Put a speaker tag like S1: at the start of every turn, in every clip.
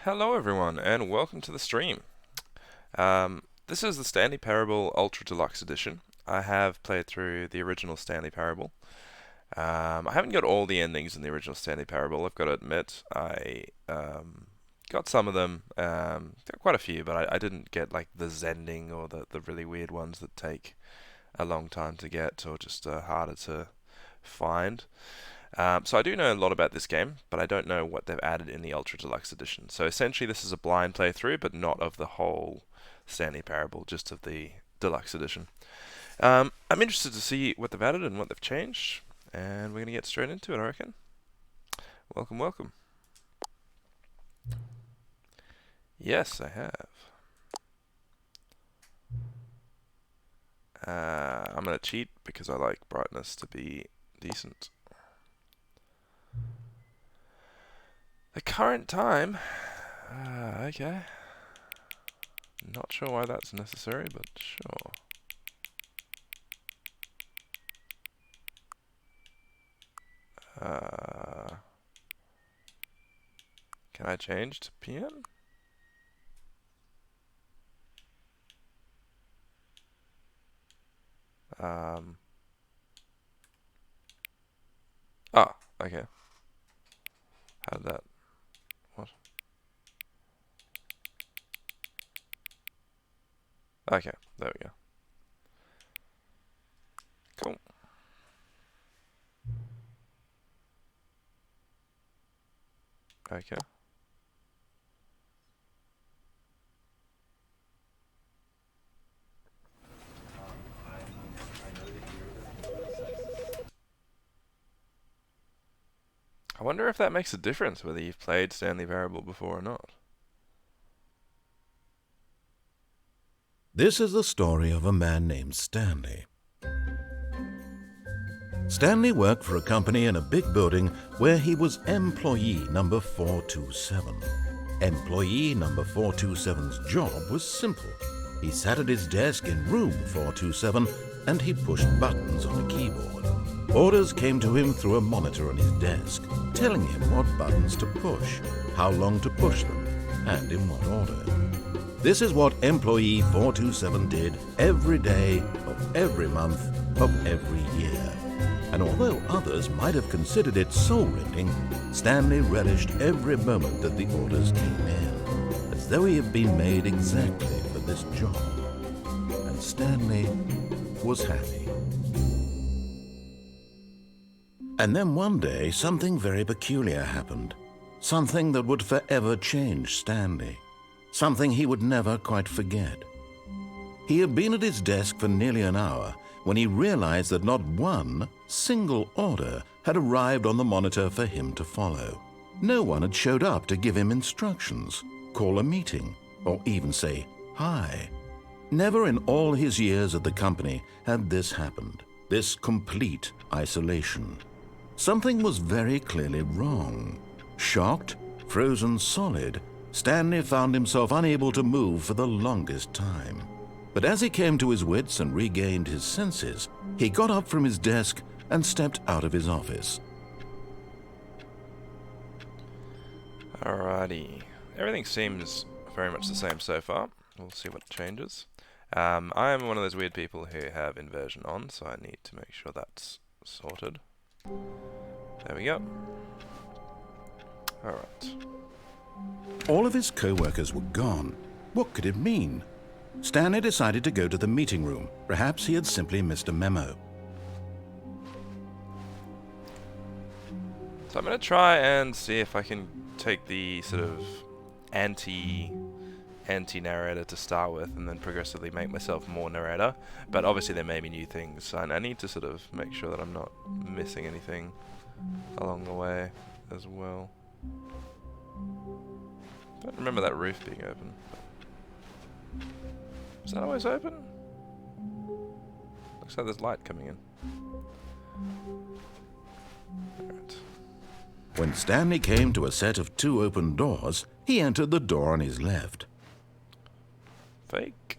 S1: Hello everyone, and welcome to the stream. This is the Stanley Parable Ultra Deluxe Edition. I have played through the original Stanley Parable. I haven't got all the endings in the original Stanley Parable, I've got to admit. I got some of them, got quite a few, but I didn't get like the Zending or the really weird ones that take a long time to get or just harder to find. So I do know a lot about this game, but I don't know what they've added in the Ultra Deluxe Edition. So essentially this is a blind playthrough, but not of the whole Stanley Parable, just of the Deluxe Edition. I'm interested to see what they've added and what they've changed, and we're going to get straight into it, I reckon. Welcome, welcome. Yes, I have. I'm going to cheat because I like brightness to be decent. The current time. Okay. Not sure why that's necessary, but sure. Can I change to PM? Oh, okay. How did that... What? Okay, there we go. Cool. Okay. I wonder if that makes a difference whether you've played Stanley Parable before or not.
S2: This is the story of a man named Stanley. Stanley worked for a company in a big building where he was employee number 427. Employee number 427's job was simple. He sat at his desk in room 427 and he pushed buttons on a keyboard. Orders came to him through a monitor on his desk, telling him what buttons to push, how long to push them, and in what order. This is what employee 427 did every day of every month of every year. And although others might have considered it soul-rending, Stanley relished every moment that the orders came in, as though he had been made exactly for this job. And Stanley was happy. And then one day, something very peculiar happened. Something that would forever change Stanley. Something he would never quite forget. He had been at his desk for nearly an hour when he realized that not one single order had arrived on the monitor for him to follow. No one had showed up to give him instructions, call a meeting, or even say hi. Never in all his years at the company had this happened, this complete isolation. Something was very clearly wrong. Shocked, frozen solid, Stanley found himself unable to move for the longest time. But as he came to his wits and regained his senses, he got up from his desk and stepped out of his office.
S1: Alrighty. Everything seems very much the same so far. We'll see what changes. I am one of those weird people who have inversion on, so I need to make sure that's sorted. There we go. Alright.
S2: All of his co-workers were gone. What could it mean? Stanley decided to go to the meeting room. Perhaps he had simply missed a memo.
S1: So I'm going to try and see if I can take the sort of anti-narrator to start with and then progressively make myself more narrator. But obviously there may be new things, and I need to sort of make sure that I'm not missing anything along the way as well. I don't remember that roof being open. Is that always open? Looks like there's light coming in. Alright.
S2: When Stanley came to a set of 2 open doors, he entered the door on his left.
S1: Fake.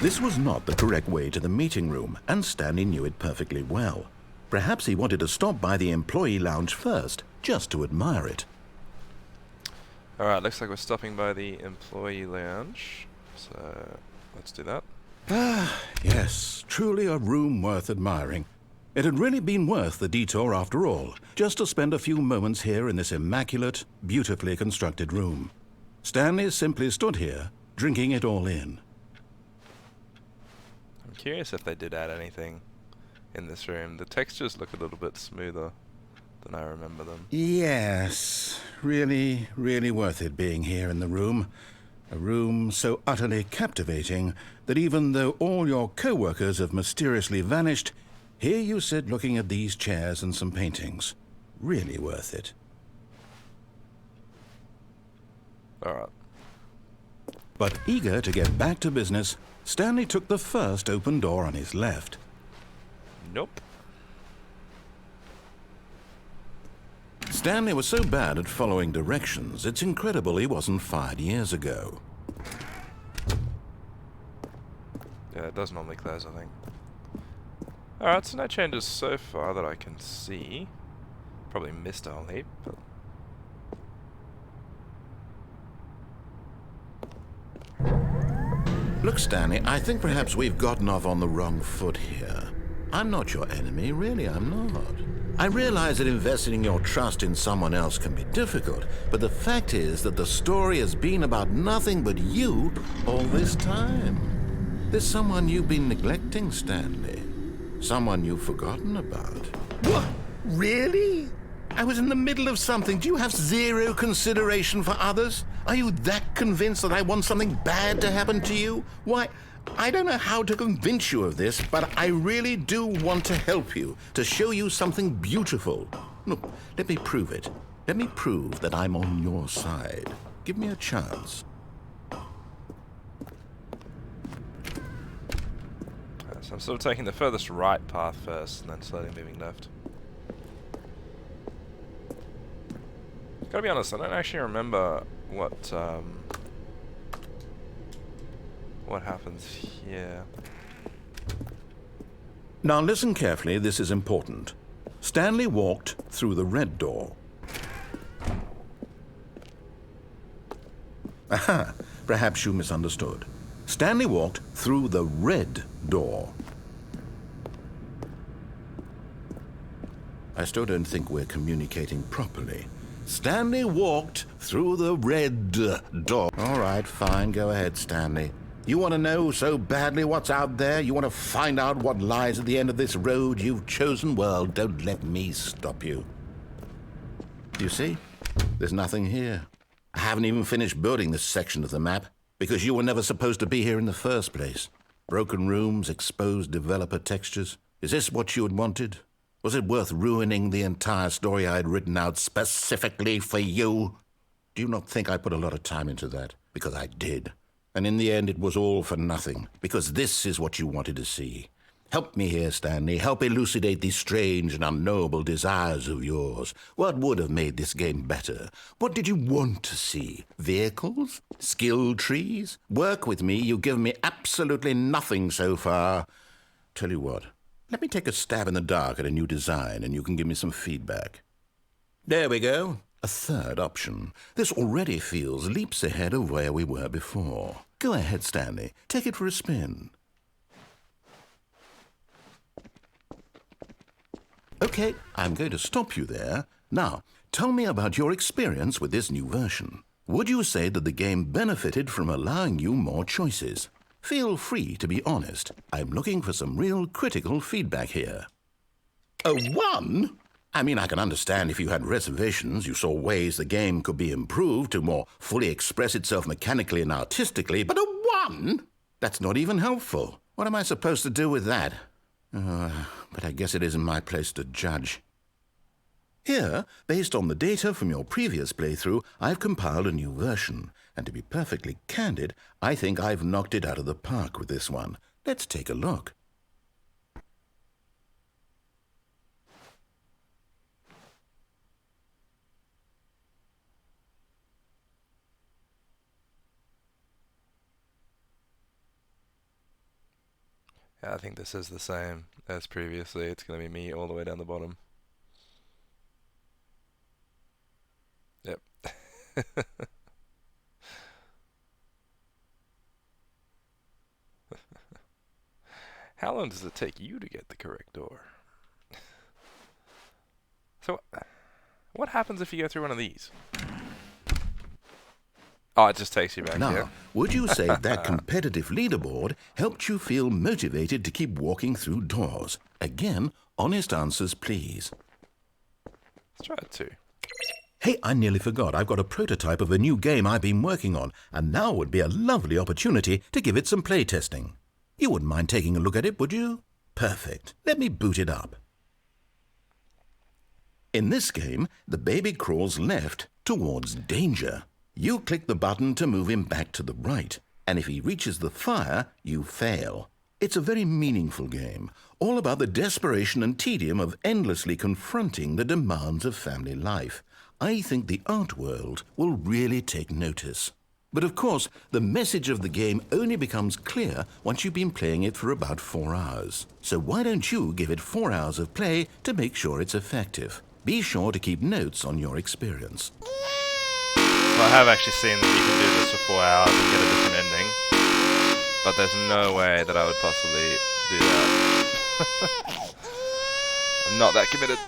S2: This was not the correct way to the meeting room, and Stanley knew it perfectly well. Perhaps he wanted to stop by the employee lounge first, just to admire it.
S1: Alright, looks like we're stopping by the employee lounge. So, let's do that.
S2: Ah, yes, truly a room worth admiring. It had really been worth the detour after all, just to spend a few moments here in this immaculate, beautifully constructed room. Stanley simply stood here, drinking it all in.
S1: I'm curious if they did add anything in this room. The textures look a little bit smoother than I remember them.
S2: Yes, really, really worth it being here in the room. A room so utterly captivating that even though all your co-workers have mysteriously vanished, here you sit looking at these chairs and some paintings. Really worth it.
S1: Alright.
S2: But eager to get back to business, Stanley took the first open door on his left.
S1: Nope.
S2: Stanley was so bad at following directions, it's incredible he wasn't fired years ago.
S1: Yeah, it does normally close, I think. Alright, so no changes so far that I can see. Probably missed a whole heap, but...
S2: Look, Stanley, I think perhaps we've gotten off on the wrong foot here. I'm not your enemy, really, I'm not. I realize that investing your trust in someone else can be difficult, but the fact is that the story has been about nothing but you all this time. There's someone you've been neglecting, Stanley. Someone you've forgotten about. What? Really? I was in the middle of something. Do you have zero consideration for others? Are you that convinced that I want something bad to happen to you? Why, I don't know how to convince you of this, but I really do want to help you, to show you something beautiful. Look, let me prove it. Let me prove that I'm on your side. Give me a chance.
S1: So I'm sort of taking the furthest right path first, and then slowly moving left. Gotta be honest, I don't actually remember what happens here.
S2: Now listen carefully, this is important. Stanley walked through the red door. Aha, perhaps you misunderstood. Stanley walked through the red door. I still don't think we're communicating properly. Stanley walked through the red door. All right, fine, go ahead, Stanley. You want to know so badly what's out there? You want to find out what lies at the end of this road you've chosen? Well, don't let me stop you. You see? There's nothing here. I haven't even finished building this section of the map, because you were never supposed to be here in the first place. Broken rooms, exposed developer textures. Is this what you had wanted? Was it worth ruining the entire story I had written out specifically for you? Do you not think I put a lot of time into that? Because I did. And in the end, it was all for nothing, because this is what you wanted to see. Help me here, Stanley. Help elucidate these strange and unknowable desires of yours. What would have made this game better? What did you want to see? Vehicles? Skill trees? Work with me. You've given me absolutely nothing so far. Tell you what, let me take a stab in the dark at a new design, and you can give me some feedback. There we go. A third option. This already feels leaps ahead of where we were before. Go ahead, Stanley. Take it for a spin. Okay, I'm going to stop you there. Now, tell me about your experience with this new version. Would you say that the game benefited from allowing you more choices? Feel free to be honest. I'm looking for some real critical feedback here. A 1? I mean, I can understand if you had reservations, you saw ways the game could be improved to more fully express itself mechanically and artistically, but a 1? That's not even helpful. What am I supposed to do with that? But I guess it isn't my place to judge. Here, based on the data from your previous playthrough, I've compiled a new version. And to be perfectly candid, I think I've knocked it out of the park with this one. Let's take a look.
S1: Yeah, I think this is the same as previously. It's going to be me all the way down the bottom. Yep. How long does it take you to get the correct door? So, what happens if you go through one of these? Oh, it just takes you back
S2: Now,
S1: here.
S2: would you say that competitive leaderboard helped you feel motivated to keep walking through doors? Again, honest answers, please.
S1: Let's try it too.
S2: Hey, I nearly forgot. I've got a prototype of a new game I've been working on, and now would be a lovely opportunity to give it some playtesting. You wouldn't mind taking a look at it, would you? Perfect. Let me boot it up. In this game, the baby crawls left towards danger. You click the button to move him back to the right, and if he reaches the fire, you fail. It's a very meaningful game, all about the desperation and tedium of endlessly confronting the demands of family life. I think the art world will really take notice. But of course, the message of the game only becomes clear once you've been playing it for about 4 hours. So why don't you give it 4 hours of play to make sure it's effective? Be sure to keep notes on your experience.
S1: So I have actually seen that you can do this for 4 hours and get a different ending. But there's no way that I would possibly do that. I'm not that committed.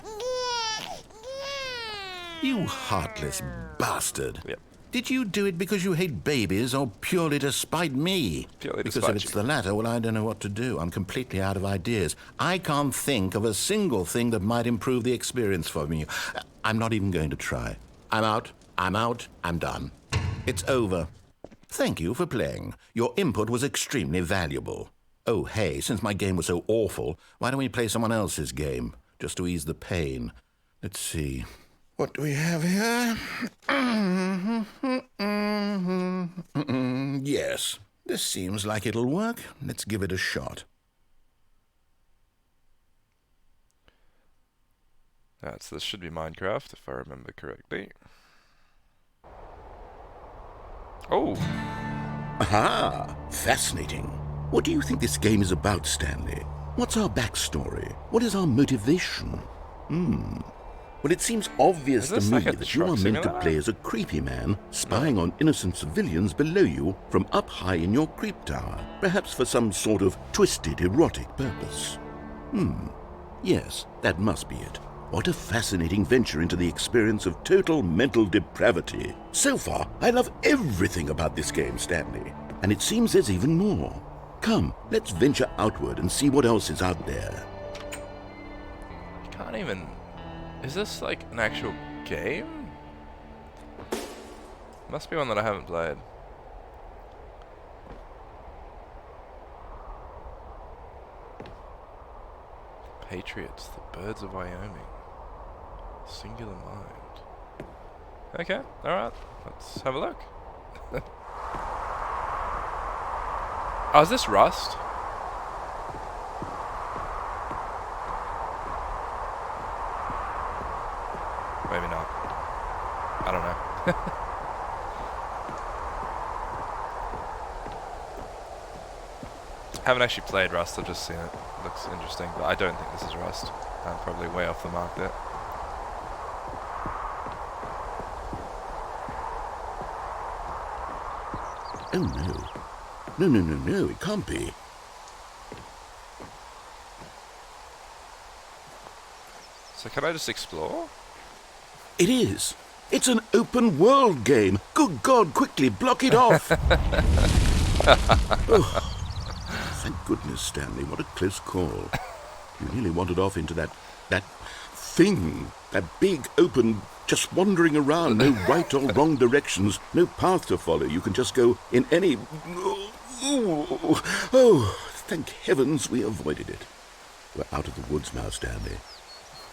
S2: You heartless bastard.
S1: Yep.
S2: Did you do it because you hate babies or purely to spite me?
S1: Purely to
S2: because
S1: spite
S2: if it's
S1: you.
S2: the latter, well, I don't know what to do. I'm completely out of ideas. I can't think of a single thing that might improve the experience for me. I'm not even going to try. I'm out. I'm done. It's over. Thank you for playing. Your input was extremely valuable. Oh, hey, since my game was so awful, why don't we play someone else's game, just to ease the pain? Let's see. What do we have here? Yes, this seems like it'll work. Let's give it a shot.
S1: So this should be Minecraft, if I remember correctly. Oh!
S2: Aha! Fascinating. What do you think this game is about, Stanley? What's our backstory? What is our motivation? Well, it seems obvious to me that you are meant to play as a creepy man spying on innocent civilians below you from up high in your creep tower, perhaps for some sort of twisted, erotic purpose. Yes, that must be it. What a fascinating venture into the experience of total mental depravity. So far, I love everything about this game, Stanley. And it seems there's even more. Come, let's venture outward and see what else is out there.
S1: I can't even... Is this like an actual game? Must be one that I haven't played. Patriots, the birds of Wyoming. Singular mind. Okay, alright. Let's have a look. Oh, is this Rust? Maybe not. I don't know. Haven't actually played Rust, I've just seen it. Looks interesting, but I don't think this is Rust. I'm probably way off the mark there.
S2: Oh, no. No, it can't be.
S1: So can I just explore?
S2: It is. It's an open world game. Good God, quickly block it off. Oh, thank goodness, Stanley. What a close call. You nearly wandered off into that thing. That big, open, just wandering around. No right or wrong directions. No path to follow. You can just go in any... Oh, thank heavens we avoided it. We're out of the woods now, Stanley.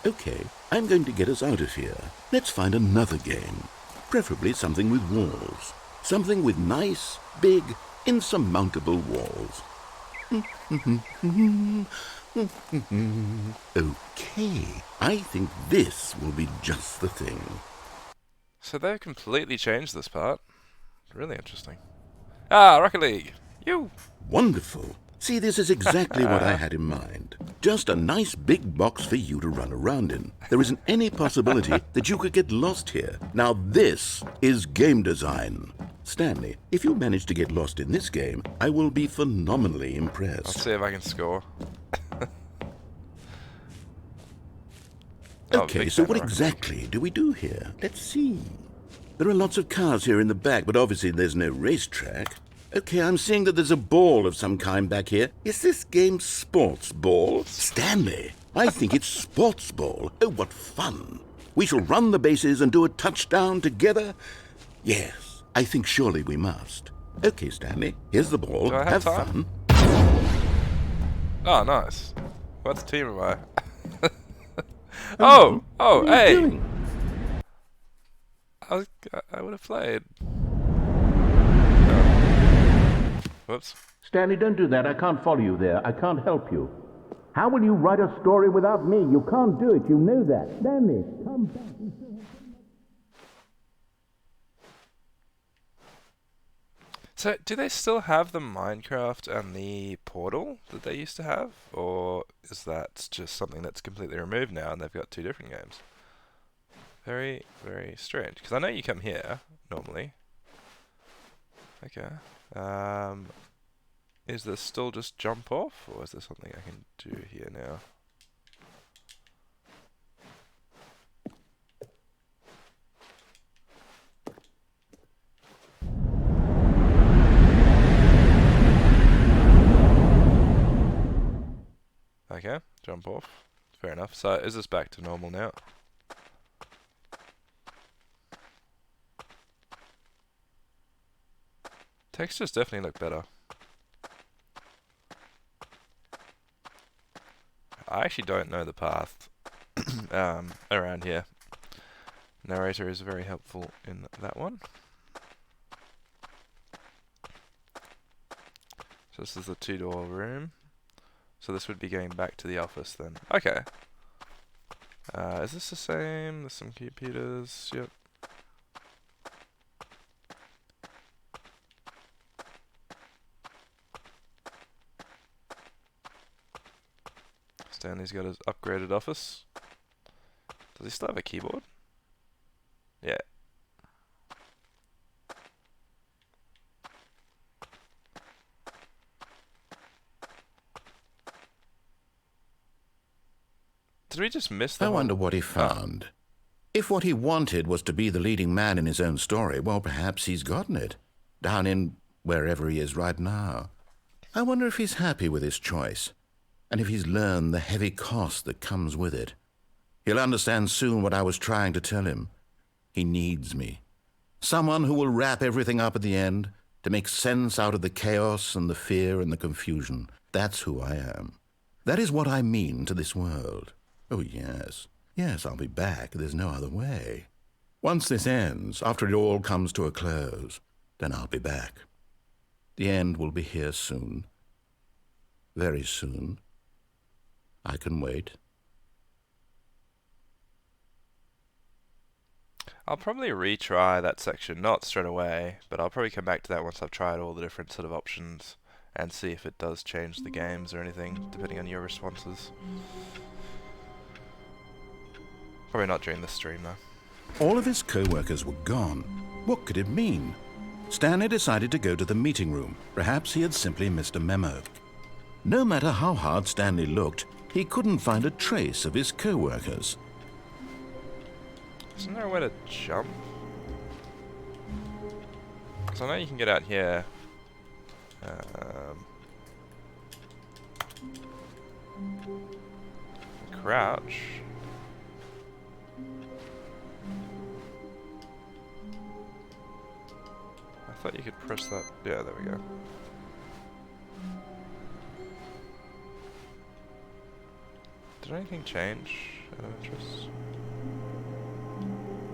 S2: Okay, I'm going to get us out of here. Let's find another game. Preferably something with walls. Something with nice, big, insurmountable walls. Okay, I think this will be just the thing.
S1: So they've completely changed this part. Really interesting. Ah, Rocket League! You!
S2: Wonderful. See, this is exactly what I had in mind. Just a nice big box for you to run around in. There isn't any possibility that you could get lost here. Now this is game design. Stanley, if you manage to get lost in this game, I will be phenomenally
S1: Let's
S2: impressed.
S1: see if I can score. Oh,
S2: Okay,
S1: big
S2: so
S1: fan
S2: what
S1: of rock.
S2: exactly do we do here? Let's see. There are lots of cars here in the back, but obviously there's no racetrack. Okay, I'm seeing that there's a ball of some kind back here. Is this game sports ball? Stanley, I think it's sports ball. Oh, what fun. We shall run the bases and do a touchdown together. Yes, I think surely we must. Okay, Stanley, here's the ball.
S1: Do I have time?
S2: Fun.
S1: Oh, nice. What team am I?
S2: What are you
S1: hey!
S2: doing?
S1: I would have played. Oh. Whoops.
S3: Stanley, don't do that. I can't follow you there. I can't help you. How will you write a story without me? You can't do it. You know that. Stanley, come back.
S1: So, do they still have the Minecraft and the Portal that they used to have? Or is that just something that's completely removed now and they've got two different games? Very, very strange. Because I know you come here, normally. Okay. Is there still just jump off? Or is there something I can do here now? Okay, jump off. Fair enough. So, is this back to normal now? Textures definitely look better. I actually don't know the path around here. Narrator is very helpful in that one. So this is the two-door room. So this would be going back to the office then. Okay. Is this the same? There's some computers. Yep. Stanley's got his upgraded office. Does he still have a keyboard? Yeah. Did we just miss the
S2: I
S1: whole-
S2: wonder what he found. If what he wanted was to be the leading man in his own story, well, perhaps he's gotten it. Down in wherever he is right now. I wonder if he's happy with his choice, and if he's learned the heavy cost that comes with it. He'll understand soon what I was trying to tell him. He needs me. Someone who will wrap everything up at the end, to make sense out of the chaos and the fear and the confusion. That's who I am. That is what I mean to this world. Oh, yes. Yes, I'll be back. There's no other way. Once this ends, after it all comes to a close, then I'll be back. The end will be here soon. Very soon. I can wait.
S1: I'll probably retry that section, not straight away, but I'll probably come back to that once I've tried all the different sort of options and see if it does change the games or anything, depending on your responses. Probably not during the stream, though.
S2: All of his co-workers were gone. What could it mean? Stanley decided to go to the meeting room. Perhaps he had simply missed a memo. No matter how hard Stanley looked, he couldn't find a trace of his co-workers.
S1: Isn't there a way to jump? Because I know you can get out here. Crouch. I thought you could press that. Yeah, there we go. Did anything change out of interest?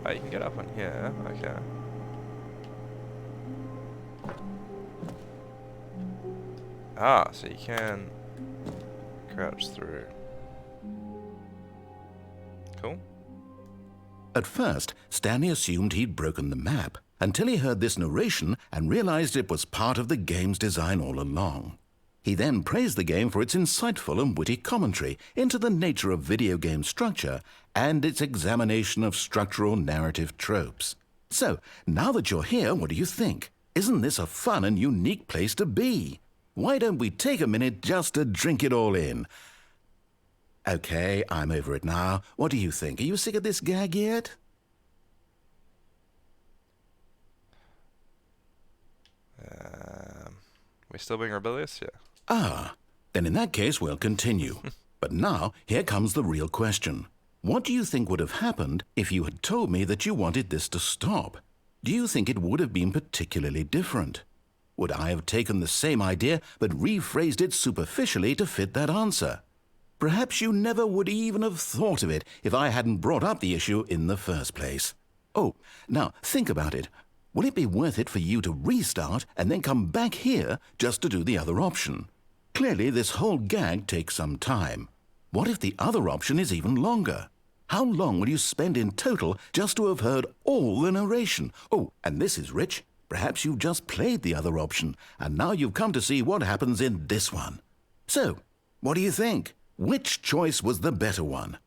S1: Oh, you can get up on here. Okay. Ah, so you can crouch through. Cool.
S2: At first, Stanley assumed he'd broken the map, until he heard this narration and realized it was part of the game's design all along. He then praised the game for its insightful and witty commentary into the nature of video game structure and its examination of structural narrative tropes. So, now that you're here, what do you think? Isn't this a fun and unique place to be? Why don't we take a minute just to drink it all in? Okay, I'm over it now. What do you think? Are you sick of this gag yet?
S1: We still being rebellious? Yeah.
S2: Ah, then in that case we'll continue. But now, here comes the real question. What do you think would have happened if you had told me that you wanted this to stop? Do you think it would have been particularly different? Would I have taken the same idea but rephrased it superficially to fit that answer? Perhaps you never would even have thought of it if I hadn't brought up the issue in the first place. Oh, now think about it. Will it be worth it for you to restart and then come back here just to do the other option? Clearly, this whole gag takes some time. What if the other option is even longer? How long will you spend in total just to have heard all the narration? Oh, and this is rich. Perhaps you've just played the other option, and now you've come to see what happens in this one. So, what do you think? Which choice was the better one?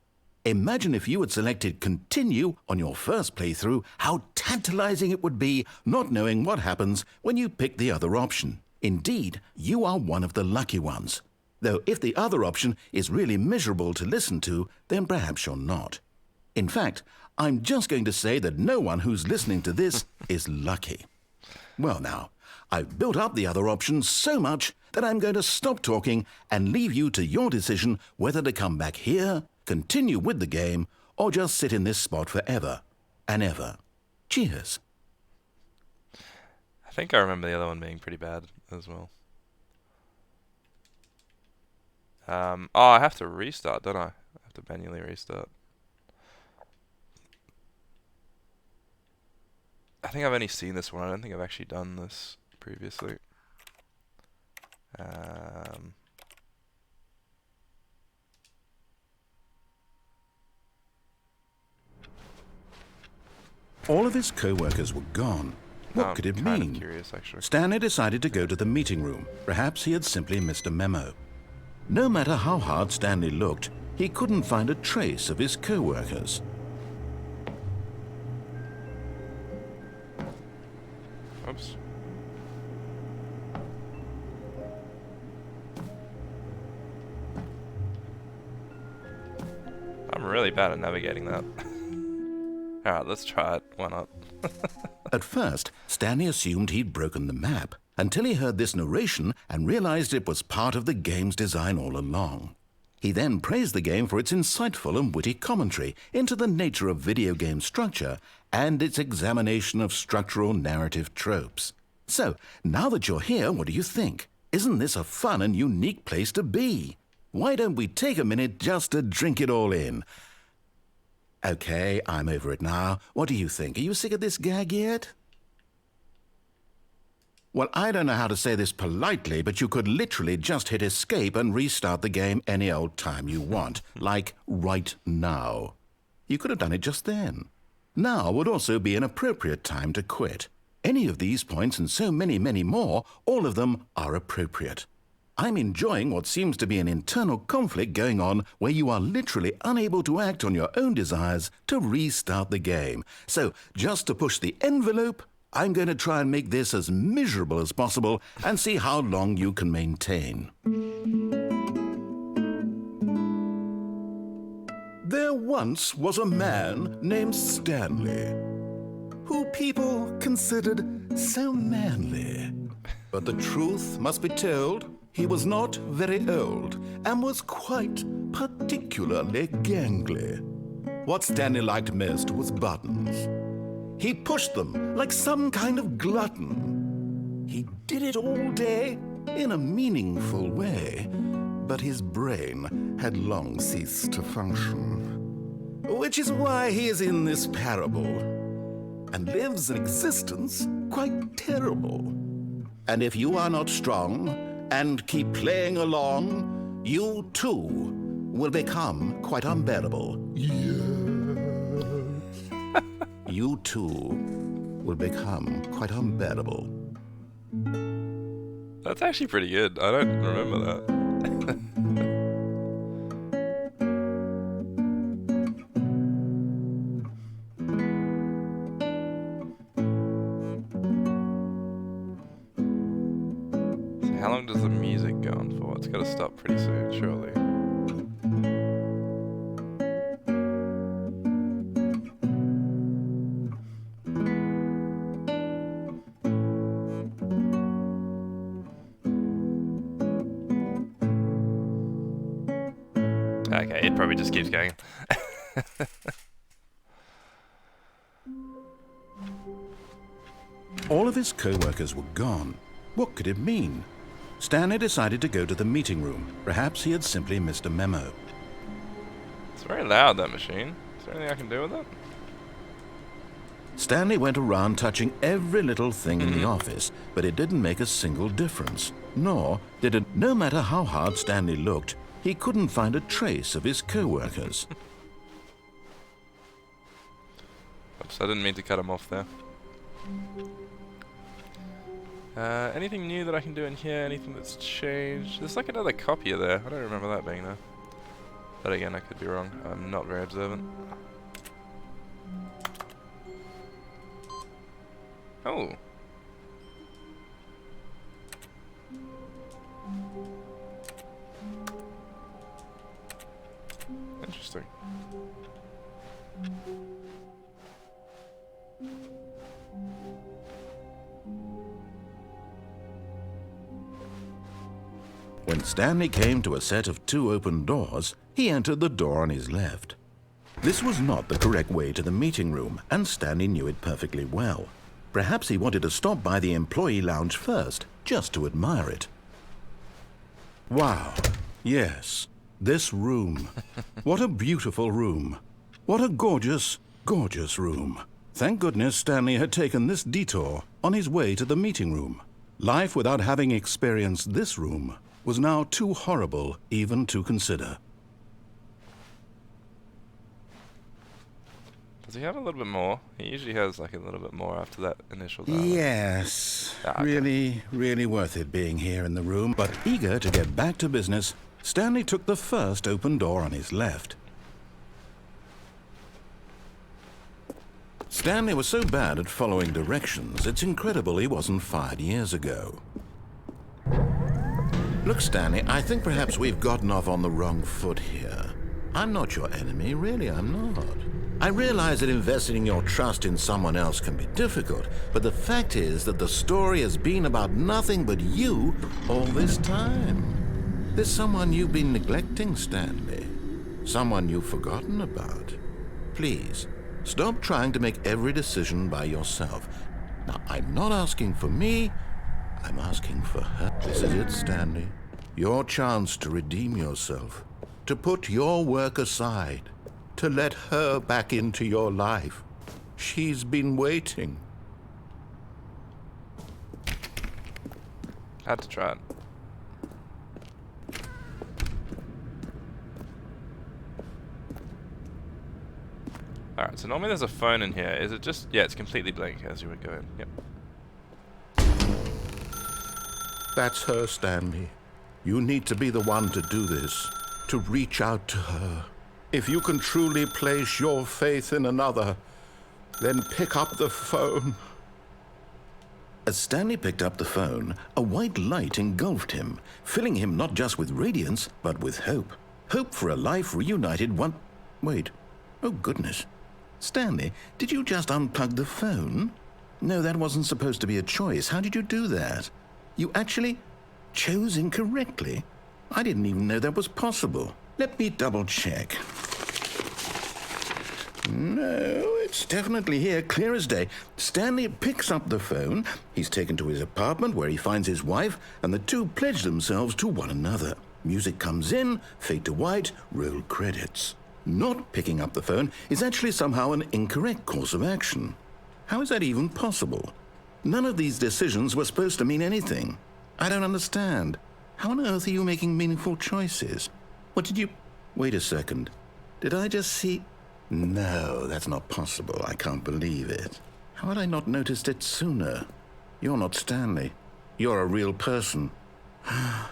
S2: Imagine if you had selected Continue on your first playthrough, how tantalizing it would be not knowing what happens when you pick the other option. Indeed, you are one of the lucky ones. Though if the other option is really miserable to listen to, then perhaps you're not. In fact, I'm just going to say that no one who's listening to this is lucky. Well now, I've built up the other option so much that I'm going to stop talking and leave you to your decision whether to come back here, continue with the game, or just sit in this spot forever and ever. Cheers.
S1: I think I remember the other one being pretty bad as well. Oh, I have to restart, don't I? I have to manually restart. I think I've only seen this one. I don't think I've actually done this previously.
S2: All of his co-workers were gone. What could it
S1: I'm kind
S2: mean?
S1: of curious, actually.
S2: Stanley decided to go to the meeting room. Perhaps he had simply missed a memo. No matter how hard Stanley looked, he couldn't find a trace of his co-workers.
S1: Oops. I'm really bad at navigating that. Alright, let's try it. Why not?
S2: At first, Stanley assumed he'd broken the map until he heard this narration and realized it was part of the game's design all along. He then praised the game for its insightful and witty commentary into the nature of video game structure and its examination of structural narrative tropes. So, now that you're here, what do you think? Isn't this a fun and unique place to be? Why don't we take a minute just to drink it all in? Okay, I'm over it now. What do you think? Are you sick of this gag yet? Well, I don't know how to say this politely, but you could literally just hit escape and restart the game any old time you want, like right now. You could have done it just then. Now would also be an appropriate time to quit. Any of these points and so many, many more, all of them are appropriate. I'm enjoying what seems to be an internal conflict going on where you are literally unable to act on your own desires to restart the game. So, just to push the envelope, I'm going to try and make this as miserable as possible and see how long you can maintain. There once was a man named Stanley, who people considered so manly. But the truth must be told, he was not very old and was quite particularly gangly. What Stanley liked most was buttons. He pushed them like some kind of glutton. He did it all day in a meaningful way, but his brain had long ceased to function. Which is why he is in this parable and lives an existence quite terrible. And if you are not strong and keep playing along, you too will become quite unbearable. You too will become quite unbearable.
S1: That's actually pretty good. I don't remember that. long does the music go on for? It's got to stop pretty soon, surely. Okay, it probably just keeps going.
S2: All of his co-workers were gone. What could it mean? Stanley decided to go to the meeting room. Perhaps he had simply missed a memo.
S1: It's very loud, that machine. Is there anything I can do with it?
S2: Stanley went around touching every little thing in the office, but it didn't make a single difference. Nor did it, no matter how hard Stanley looked, he couldn't find a trace of his co-workers.
S1: Oops, I didn't mean to cut him off there. Anything new that I can do in here? Anything that's changed? There's like another copier there. I don't remember that being there. But again, I could be wrong. I'm not very observant. Oh. Interesting.
S2: When Stanley came to a set of 2 open doors, he entered the door on his left. This was not the correct way to the meeting room, and Stanley knew it perfectly well. Perhaps he wanted to stop by the employee lounge first, just to admire it. Wow. Yes, this room. What a beautiful room. What a gorgeous, gorgeous room. Thank goodness Stanley had taken this detour on his way to the meeting room. Life without having experienced this room was now too horrible even to consider.
S1: Does he have a little bit more? He usually has like a little bit more after that initial dialogue.
S2: Yes,
S1: Okay.
S2: really worth it being here in the room. But eager to get back to business, Stanley took the first open door on his left. Stanley was so bad at following directions, it's incredible he wasn't fired years ago. Look, Stanley, I think perhaps we've gotten off on the wrong foot here. I'm not your enemy, really, I'm not. I realize that investing your trust in someone else can be difficult, but the fact is that the story has been about nothing but you all this time. There's someone you've been neglecting, Stanley. Someone you've forgotten about. Please, stop trying to make every decision by yourself. Now, I'm not asking for me, I'm asking for her. This is it, Stanley. Your chance to redeem yourself, to put your work aside, to let her back into your life. She's been waiting.
S1: Had to try it. Alright, so normally there's a phone in here. Is it just... Yeah, it's completely blank as you would go in. Yep.
S2: That's her, Stanley. You need to be the one to do this, to reach out to her. If you can truly place your faith in another, then pick up the phone. As Stanley picked up the phone, a white light engulfed him, filling him not just with radiance, but with hope. Hope for a life reunited one... Wait. Oh, goodness. Stanley, did you just unplug the phone? No, that wasn't supposed to be a choice. How did you do that? You actually chose incorrectly. I didn't even know that was possible. Let me double check. No, it's definitely here, clear as day. Stanley picks up the phone. He's taken to his apartment where he finds his wife, and the two pledge themselves to one another. Music comes in, fade to white, roll credits. Not picking up the phone is actually somehow an incorrect course of action. How is that even possible? None of these decisions were supposed to mean anything. I don't understand. How on earth are you making meaningful choices? What did you... Wait a second. Did I just see... No, that's not possible. I can't believe it. How had I not noticed it sooner? You're not Stanley. You're a real person. I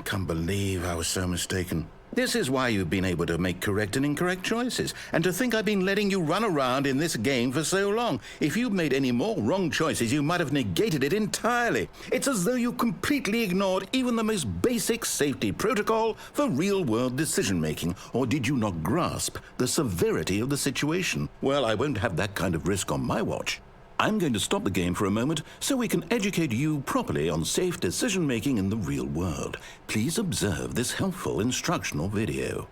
S2: can't believe I was so mistaken. This is why you've been able to make correct and incorrect choices. And to think I've been letting you run around in this game for so long. If you'd made any more wrong choices, you might have negated it entirely. It's as though you completely ignored even the most basic safety protocol for real-world decision-making. Or did you not grasp the severity of the situation? Well, I won't have that kind of risk on my watch. I'm going to stop the game for a moment so we can educate you properly on safe decision-making in the real world. Please observe this helpful instructional video.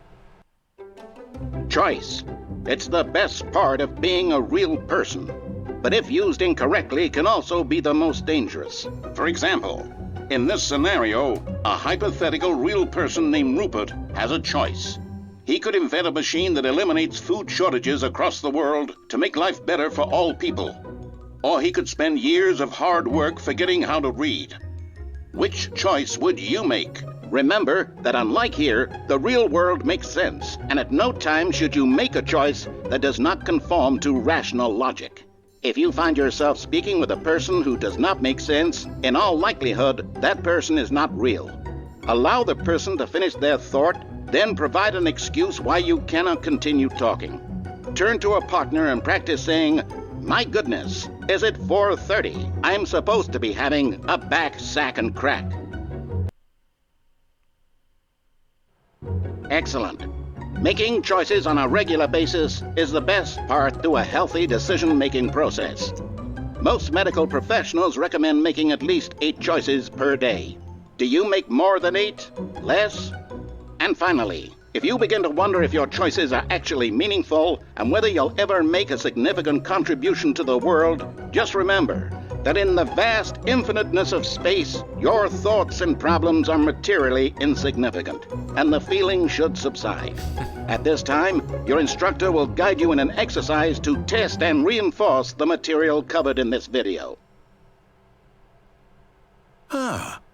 S4: Choice. It's the best part of being a real person. But if used incorrectly, can also be the most dangerous. For example, in this scenario, a hypothetical real person named Rupert has a choice. He could invent a machine that eliminates food shortages across the world to make life better for all people. Or he could spend years of hard work forgetting how to read. Which choice would you make? Remember that unlike here, the real world makes sense, and at no time should you make a choice that does not conform to rational logic. If you find yourself speaking with a person who does not make sense, in all likelihood, that person is not real. Allow the person to finish their thought, then provide an excuse why you cannot continue talking. Turn to a partner and practice saying, "My goodness, is it 4:30? I'm supposed to be having a back, sack, and crack." Excellent. Making choices on a regular basis is the best part to a healthy decision-making process. Most medical professionals recommend making at least 8 choices per day. Do you make more than 8? Less? And finally, if you begin to wonder if your choices are actually meaningful and whether you'll ever make a significant contribution to the world, just remember that in the vast infiniteness of space, your thoughts and problems are materially insignificant, and the feeling should subside. At this time, your instructor will guide you in an exercise to test and reinforce the material covered in this video.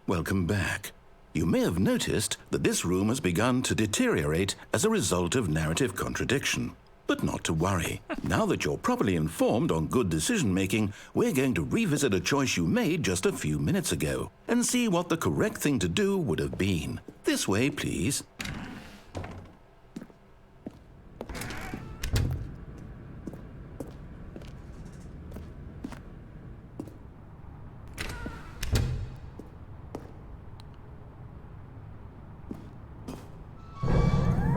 S2: Welcome back. You may have noticed that this room has begun to deteriorate as a result of narrative contradiction. But not to worry. Now that you're properly informed on good decision-making, we're going to revisit a choice you made just a few minutes ago and see what the correct thing to do would have been. This way, please.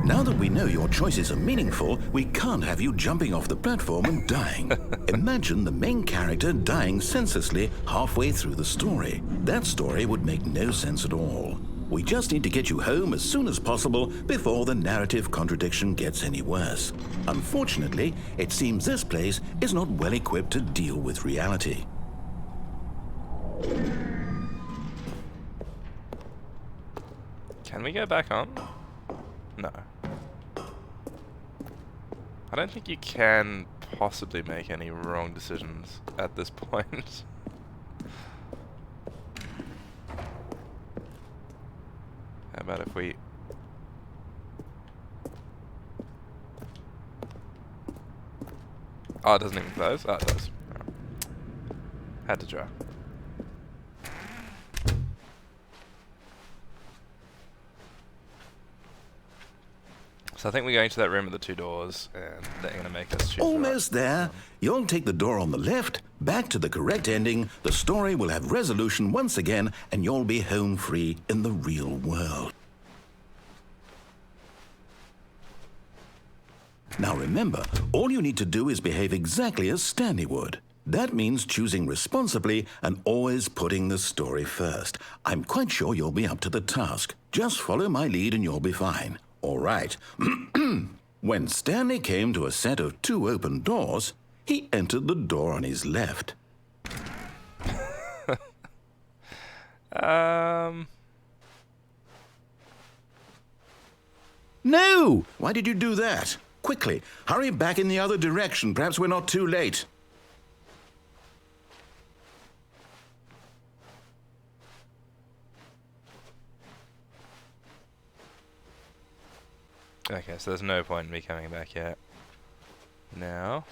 S2: Now that we know your choices are meaningful, we can't have you jumping off the platform and dying. Imagine the main character dying senselessly halfway through the story. That story would make no sense at all. We just need to get you home as soon as possible before the narrative contradiction gets any worse. Unfortunately, it seems this place is not well equipped to deal with reality.
S1: Can we go back on? No. I don't think you can possibly make any wrong decisions at this point. How about if we... Oh, it doesn't even close? Oh, it does. Right. Had to try. So I think we're going to that room with the 2 doors, and they're going to make us choose.
S2: Almost there. You'll take the door on the left, back to the correct ending, the story will have resolution once again, and you'll be home free in the real world. Now remember, all you need to do is behave exactly as Stanley would. That means choosing responsibly and always putting the story first. I'm quite sure you'll be up to the task. Just follow my lead and you'll be fine. All right. When Stanley came to a set of 2 open doors, he entered the door on his left. No! Why did you do that? Quickly, hurry back in the other direction. Perhaps we're not too late.
S1: Okay, so there's no point in me coming back yet. Now...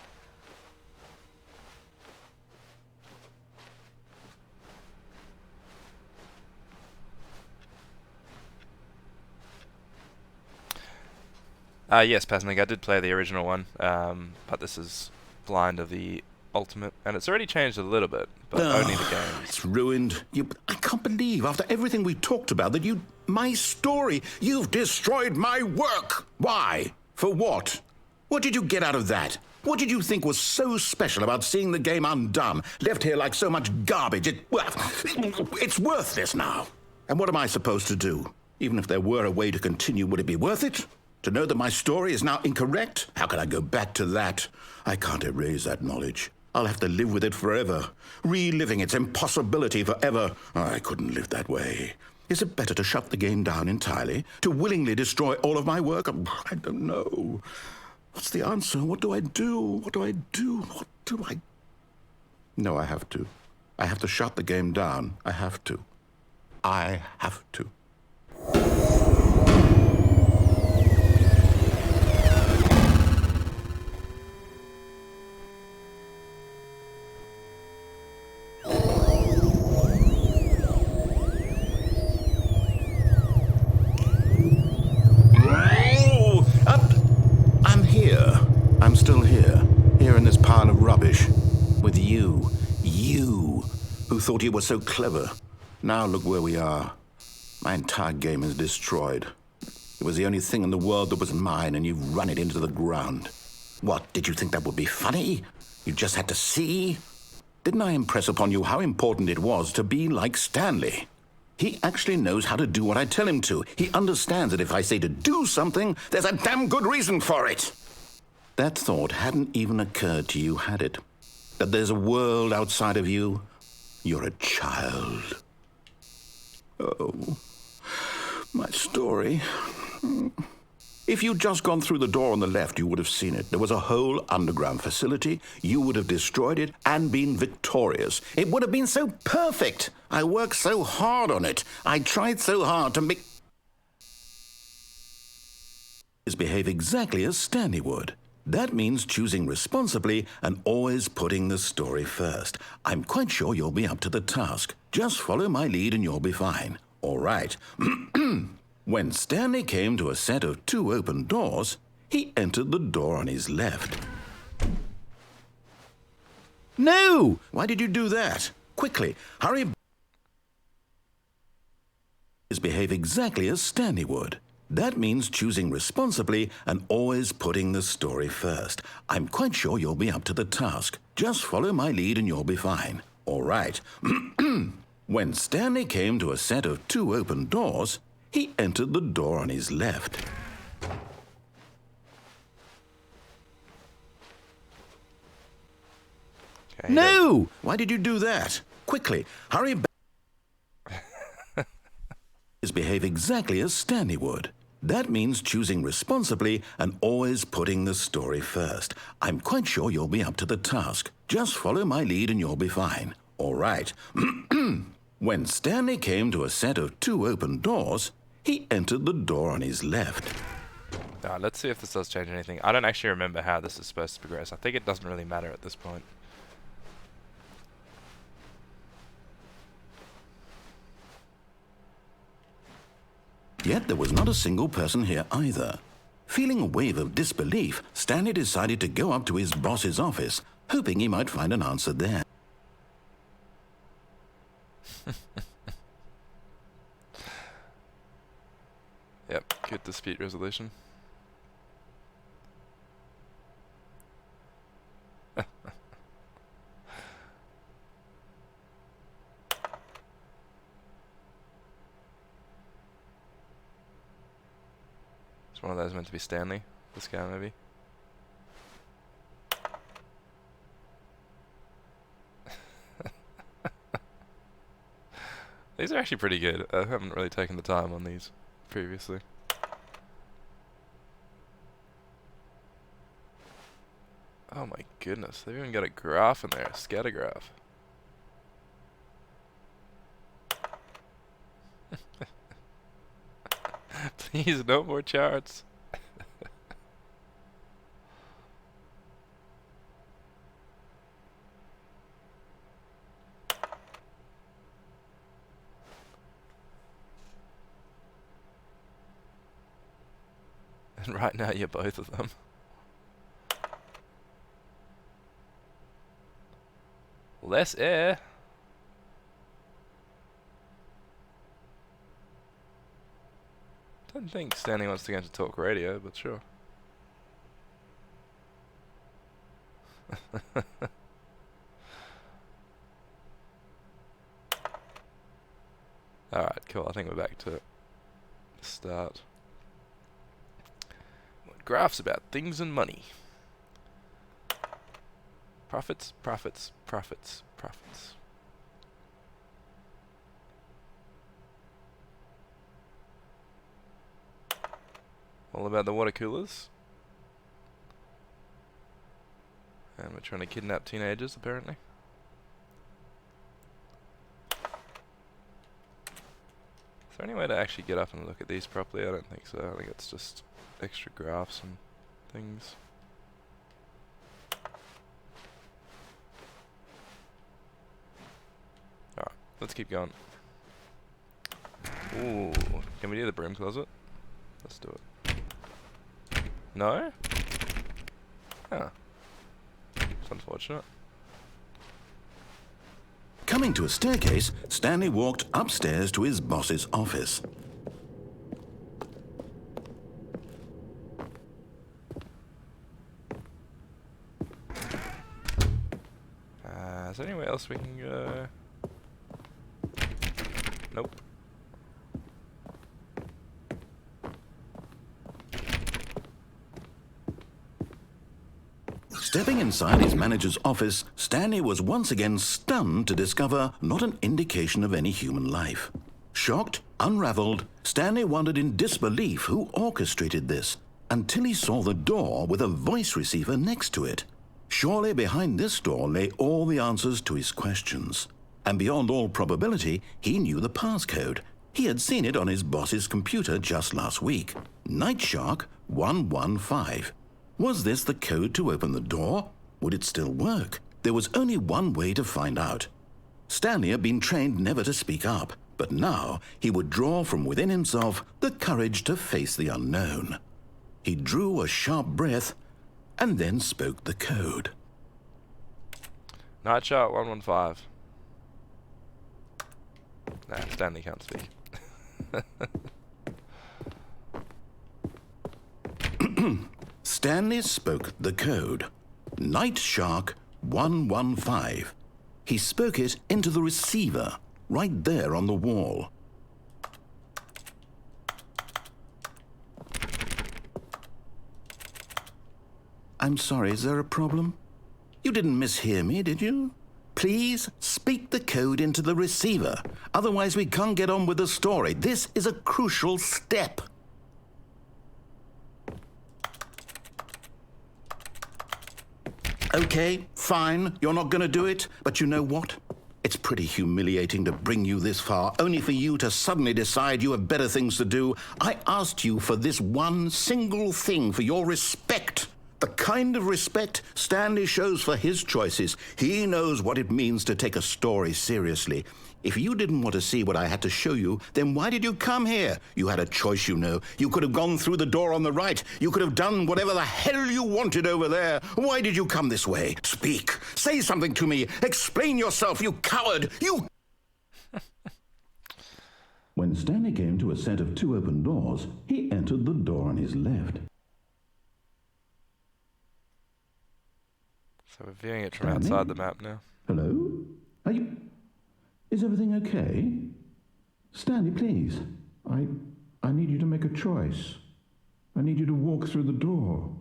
S1: Yes, Pasnic, I did play the original one, but this is blind of the Ultimate, and it's already changed a little bit, but only the games.
S2: It's ruined. I can't believe, after everything we talked about, that my story, you've destroyed my work. Why? For what? What did you get out of that? What did you think was so special about seeing the game undone, left here like so much garbage? It's worthless now. And what am I supposed to do? Even if there were a way to continue, would it be worth it? To know that my story is now incorrect? How can I go back to that? I can't erase that knowledge. I'll have to live with it forever, reliving its impossibility forever. I couldn't live that way. Is it better to shut the game down entirely? To willingly destroy all of my work? I don't know. What's the answer? What do I do? What do I do? What do I... No, I have to. I have to shut the game down. I have to. I have to. I'm here. I'm still here. Here in this pile of rubbish. With you. You, who thought you were so clever. Now look where we are. My entire game is destroyed. It was the only thing in the world that was mine, and you've run it into the ground. What, did you think that would be funny? You just had to see? Didn't I impress upon you how important it was to be like Stanley? He actually knows how to do what I tell him to. He understands that if I say to do something, there's a damn good reason for it. That thought hadn't even occurred to you, had it? That there's a world outside of you? You're a child. Oh, my story. If you'd just gone through the door on the left, you would have seen it. There was a whole underground facility. You would have destroyed it and been victorious. It would have been so perfect. I worked so hard on it. I tried so hard to make... behave exactly as Stanley would. That means choosing responsibly and always putting the story first. I'm quite sure you'll be up to the task. Just follow my lead and you'll be fine. All right. When Stanley came to a set of 2 open doors, he entered the door on his left. No! Why did you do that? Quickly, hurry. Behave exactly as Stanley would. That means choosing responsibly and always putting the story first. I'm quite sure you'll be up to the task. Just follow my lead and you'll be fine. All right. When Stanley came to a set of 2 open doors, he entered the door on his left.
S1: Okay,
S2: no! Why did you do that? Quickly, hurry back. Behave exactly as Stanley would. That means choosing responsibly and always putting the story first. I'm quite sure you'll be up to the task. Just follow my lead and you'll be fine. All right. When Stanley came to a set of 2 open doors, he entered the door on his left.
S1: let's see if this does change anything. I don't actually remember how this is supposed to progress. I think it doesn't really matter at this point.
S2: Yet there was not a single person here either. Feeling a wave of disbelief, Stanley decided to go up to his boss's office, hoping he might find an answer there.
S1: Yep, good dispute resolution. Is one of those meant to be Stanley? This guy, maybe? These are actually pretty good. I haven't really taken the time on these previously. Oh my goodness, they've even got a graph in there, a scatter graph. Please, no more charts. And right now you're both of them. Less air. Don't think Stanley wants to go into talk radio, but sure. Alright, cool. I think we're back to the start. Graphs about things and money. Profits, profits, profits, profits. All about the water coolers. And we're trying to kidnap teenagers, apparently. Is there any way to actually get up and look at these properly? I don't think so. I think it's just extra graphs and things. Alright, let's keep going. Ooh, can we do the broom closet? Let's do it. No? Huh. It's unfortunate.
S2: Coming to a staircase, Stanley walked upstairs to his boss's office.
S1: Is there anywhere else we can go? Nope.
S2: Stepping inside his manager's office, Stanley was once again stunned to discover not an indication of any human life. Shocked, unraveled, Stanley wondered in disbelief who orchestrated this, until he saw the door with a voice receiver next to it. Surely behind this door lay all the answers to his questions. And beyond all probability, he knew the passcode. He had seen it on his boss's computer just last week. Night Shark 115. Was this the code to open the door? Would it still work? There was only one way to find out. Stanley had been trained never to speak up, but now he would draw from within himself the courage to face the unknown. He drew a sharp breath and then spoke the code.
S1: Night Shark 115. Nah, Stanley can't speak.
S2: Stanley spoke the code. Night Shark 115. He spoke it into the receiver, right there on the wall. I'm sorry, is there a problem? You didn't mishear me, did you? Please speak the code into the receiver. Otherwise, we can't get on with the story. This is a crucial step. Okay, fine, you're not going to do it, but you know what? It's pretty humiliating to bring you this far, only for you to suddenly decide you have better things to do. I asked you for this one single thing, for your respect. The kind of respect Stanley shows for his choices. He knows what it means to take a story seriously. If you didn't want to see what I had to show you, then why did you come here? You had a choice, you know. You could have gone through the door on the right. You could have done whatever the hell you wanted over there. Why did you come this way? Speak. Say something to me. Explain yourself, you coward. You... When Stanley came to a set of two open doors, he entered the door on his left.
S1: So we're viewing it from outside the map now.
S3: Hello? Are you... Is everything okay? Stanley, please. I need you to make a choice. I need you to walk through the door.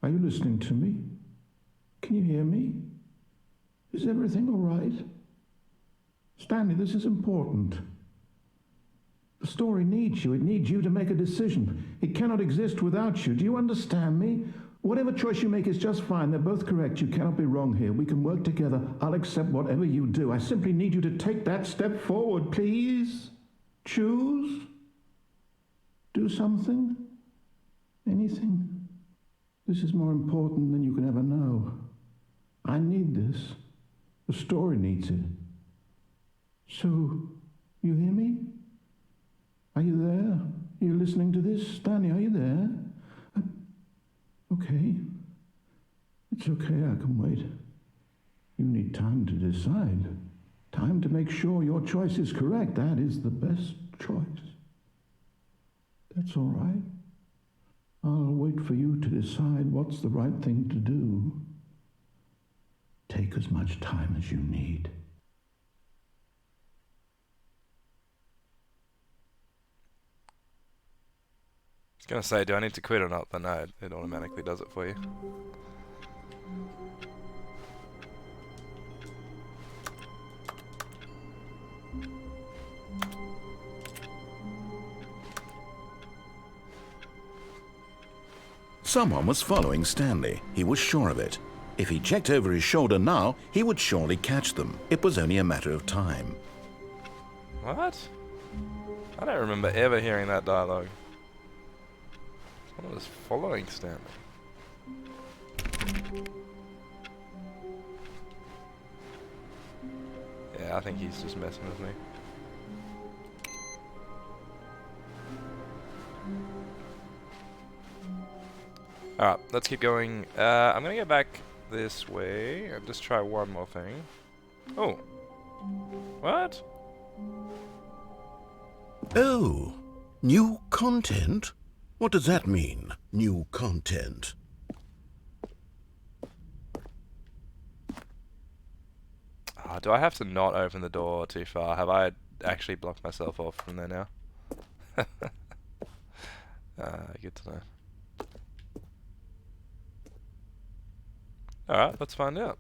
S3: Are you listening to me? Can you hear me? Is everything all right? Stanley, this is important. The story needs you. It needs you to make a decision. It cannot exist without you. Do you understand me? Whatever choice you make is just fine. They're both correct. You cannot be wrong here. We can work together. I'll accept whatever you do. I simply need you to take that step forward, please. Choose. Do something. Anything. This is more important than you can ever know. I need this. The story needs it. So, you hear me? Are you there? Are you listening to this? Stanley, are you there? Okay. It's okay, I can wait. You need time to decide. Time to make sure your choice is correct. That is the best choice. That's all right. I'll wait for you to decide what's the right thing to do. Take as much time as you need.
S1: I was going to say, do I need to quit or not? But no, it automatically does it for you.
S2: Someone was following Stanley. He was sure of it. If he checked over his shoulder now, he would surely catch them. It was only a matter of time.
S1: What? I don't remember ever hearing that dialogue. Someone was following Stanley. Yeah, I think he's just messing with me. Alright, let's keep going. I'm gonna go back this way and just try one more thing. Oh. What?
S2: Oh, new content? What does that mean, new content?
S1: Do I have to not open the door too far? Have I actually blocked myself off from there now? Good to know. Alright, let's find out.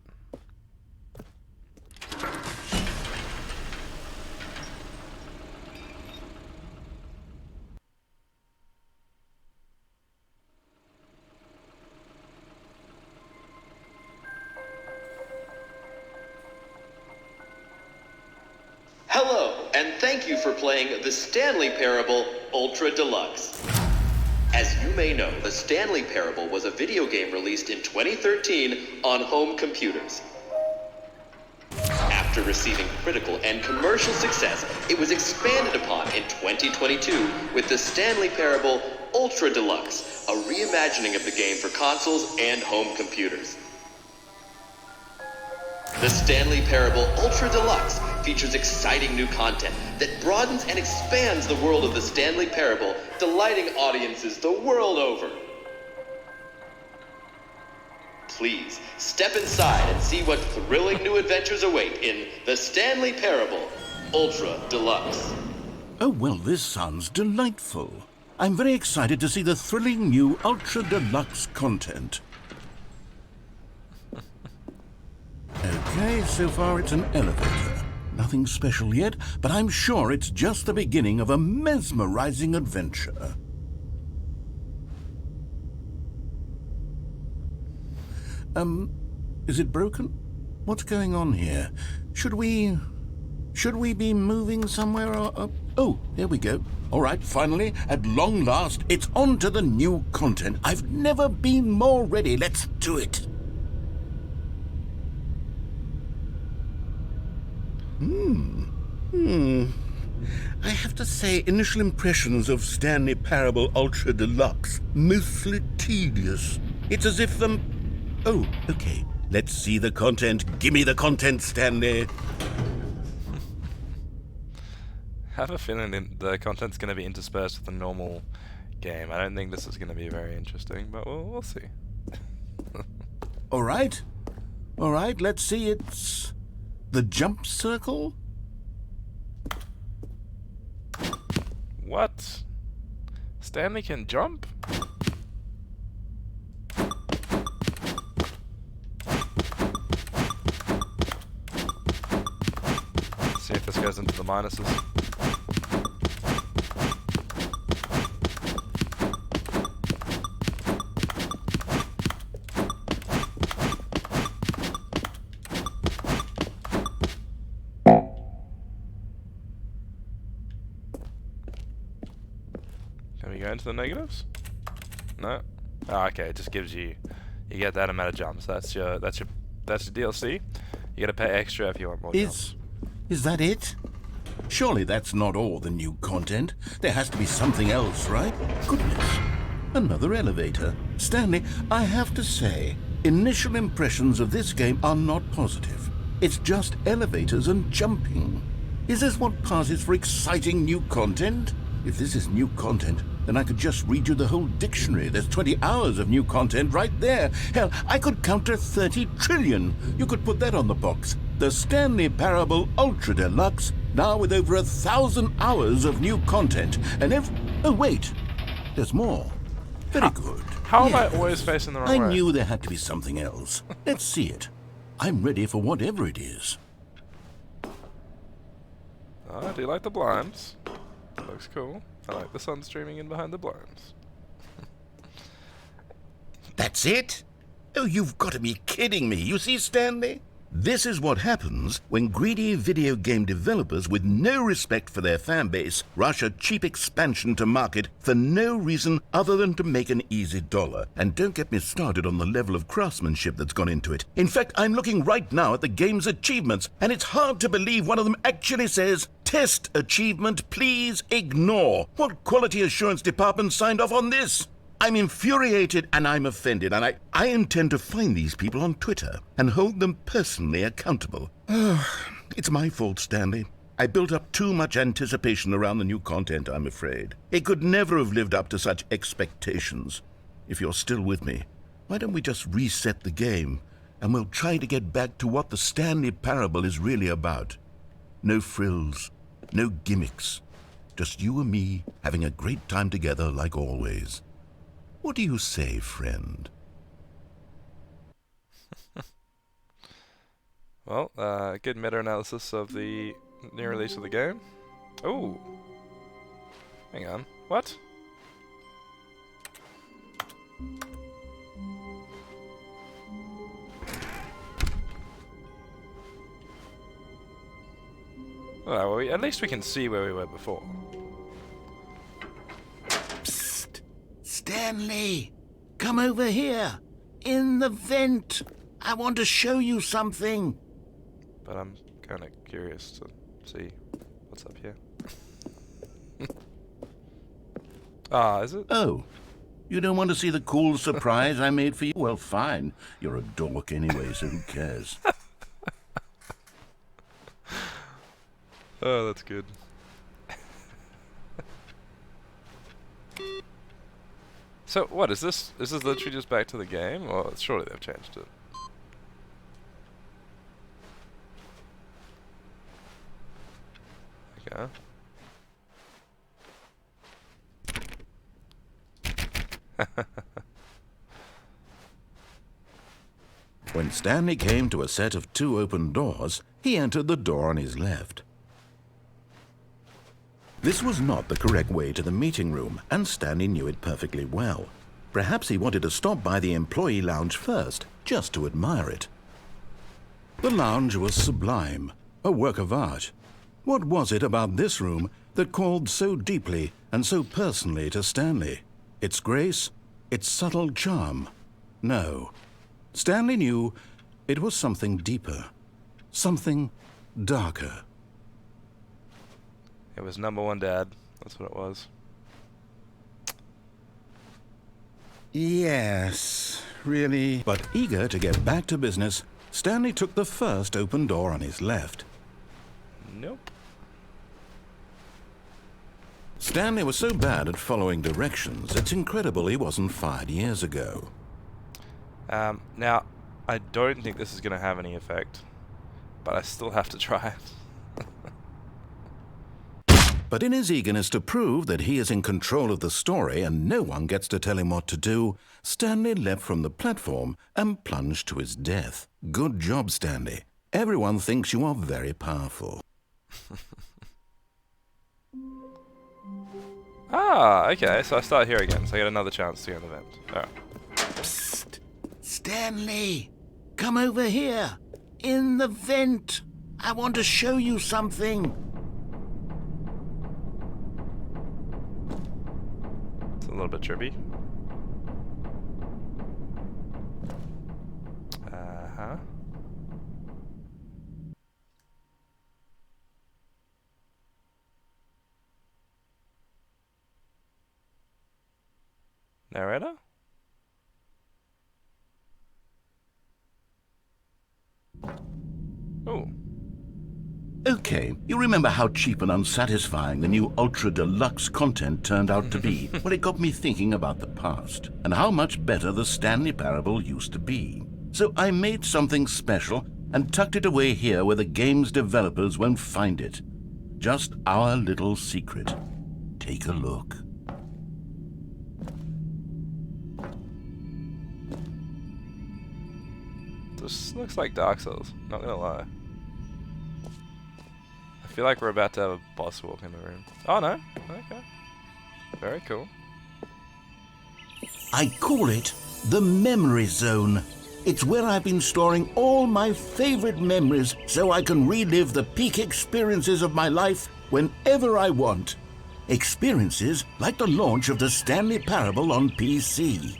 S5: Hello, and thank you for playing the Stanley Parable Ultra Deluxe. As you may know, the Stanley Parable was a video game released in 2013 on home computers. After receiving critical and commercial success, it was expanded upon in 2022 with the Stanley Parable Ultra Deluxe, a reimagining of the game for consoles and home computers. The Stanley Parable Ultra Deluxe features exciting new content that broadens and expands the world of the Stanley Parable, delighting audiences the world over. Please, step inside and see what thrilling new adventures await in the Stanley Parable Ultra Deluxe.
S2: Oh, well, this sounds delightful. I'm very excited to see the thrilling new Ultra Deluxe content. Okay, so far it's an elevator. Nothing special yet, but I'm sure it's just the beginning of a mesmerizing adventure. Is it broken? What's going on here? Should we be moving somewhere or... Oh, there we go. All right, finally, at long last, it's on to the new content. I've never been more ready. Let's do it. I have to say, initial impressions of Stanley Parable Ultra Deluxe, mostly tedious. It's as if Oh, okay. Let's see the content. Gimme the content, Stanley.
S1: I have a feeling the content's going to be interspersed with the normal game. I don't think this is going to be very interesting, but we'll see.
S2: All right, let's see. It's the jump circle.
S1: What? Stanley can jump? See if this goes into the minuses. Can we go into the negatives? No. Oh, okay, it just gives you get that amount of jumps. That's your DLC. You gotta pay extra if you want more jumps.
S2: Is that it? Surely that's not all the new content. There has to be something else, right? Goodness. Another elevator. Stanley, I have to say, initial impressions of this game are not positive. It's just elevators and jumping. Is this what passes for exciting new content? If this is new content, then I could just read you the whole dictionary. There's 20 hours of new content right there. Hell, I could count to 30 trillion. You could put that on the box. The Stanley Parable Ultra Deluxe, now with over 1,000 hours of new content. And oh, wait. There's more. Very good.
S1: How am I
S2: Yes.
S1: always facing the wrong
S2: I
S1: way?
S2: knew there had to be something else. Let's see it. I'm ready for whatever it is.
S1: Oh, I do like the blinds. Looks cool. I like the sun streaming in behind the blinds.
S2: That's it? Oh, you've got to be kidding me. You see, Stanley? This is what happens when greedy video game developers with no respect for their fan base rush a cheap expansion to market for no reason other than to make an easy dollar. And don't get me started on the level of craftsmanship that's gone into it. In fact, I'm looking right now at the game's achievements, and it's hard to believe one of them actually says, "Test achievement, please ignore." What quality assurance department signed off on this? I'm infuriated and I'm offended, and I intend to find these people on Twitter and hold them personally accountable. It's my fault, Stanley. I built up too much anticipation around the new content, I'm afraid. It could never have lived up to such expectations. If you're still with me, why don't we just reset the game and we'll try to get back to what the Stanley Parable is really about. No frills, no gimmicks. Just you and me having a great time together like always. What do you say, friend?
S1: Well, good meta-analysis of the new release of the game. Oh, hang on. What? Well, at least we can see where we were before.
S2: Psst! Stanley! Come over here! In the vent! I want to show you something!
S1: But I'm kind of curious to see what's up here. Ah, is it?
S2: Oh, you don't want to see the cool surprise I made for you? Well, fine. You're a dork anyway, so who cares?
S1: Oh, that's good. So, what is this? Is this literally just back to the game? Or surely they've changed it. Okay.
S2: When Stanley came to a set of 2 open doors, he entered the door on his left. This was not the correct way to the meeting room, and Stanley knew it perfectly well. Perhaps he wanted to stop by the employee lounge first, just to admire it. The lounge was sublime, a work of art. What was it about this room that called so deeply and so personally to Stanley? Its grace? Its subtle charm? No. Stanley knew it was something deeper, something darker.
S1: It was #1 Dad. That's what it was.
S2: Yes, really. But eager to get back to business, Stanley took the first open door on his left.
S1: Nope.
S2: Stanley was so bad at following directions, it's incredible he wasn't fired years ago.
S1: Now, I don't think this is going to have any effect, but I still have to try it.
S2: But in his eagerness to prove that he is in control of the story and no one gets to tell him what to do, Stanley leapt from the platform and plunged to his death. Good job, Stanley. Everyone thinks you are very powerful.
S1: Ah, okay, so I start here again, so I get another chance to go in the vent. Alright.
S2: Psst! Stanley! Come over here! In the vent! I want to show you something!
S1: It's a little bit trippy. Narrator? Oh.
S2: Okay, you remember how cheap and unsatisfying the new Ultra Deluxe content turned out to be? Well, it got me thinking about the past and how much better the Stanley Parable used to be. So I made something special and tucked it away here where the game's developers won't find it. Just our little secret. Take a look.
S1: This looks like Dark Souls, not gonna lie. I feel like we're about to have a boss walk in the room. Oh no, okay. Very cool.
S2: I call it the Memory Zone. It's where I've been storing all my favorite memories so I can relive the peak experiences of my life whenever I want. Experiences like the launch of the Stanley Parable on PC.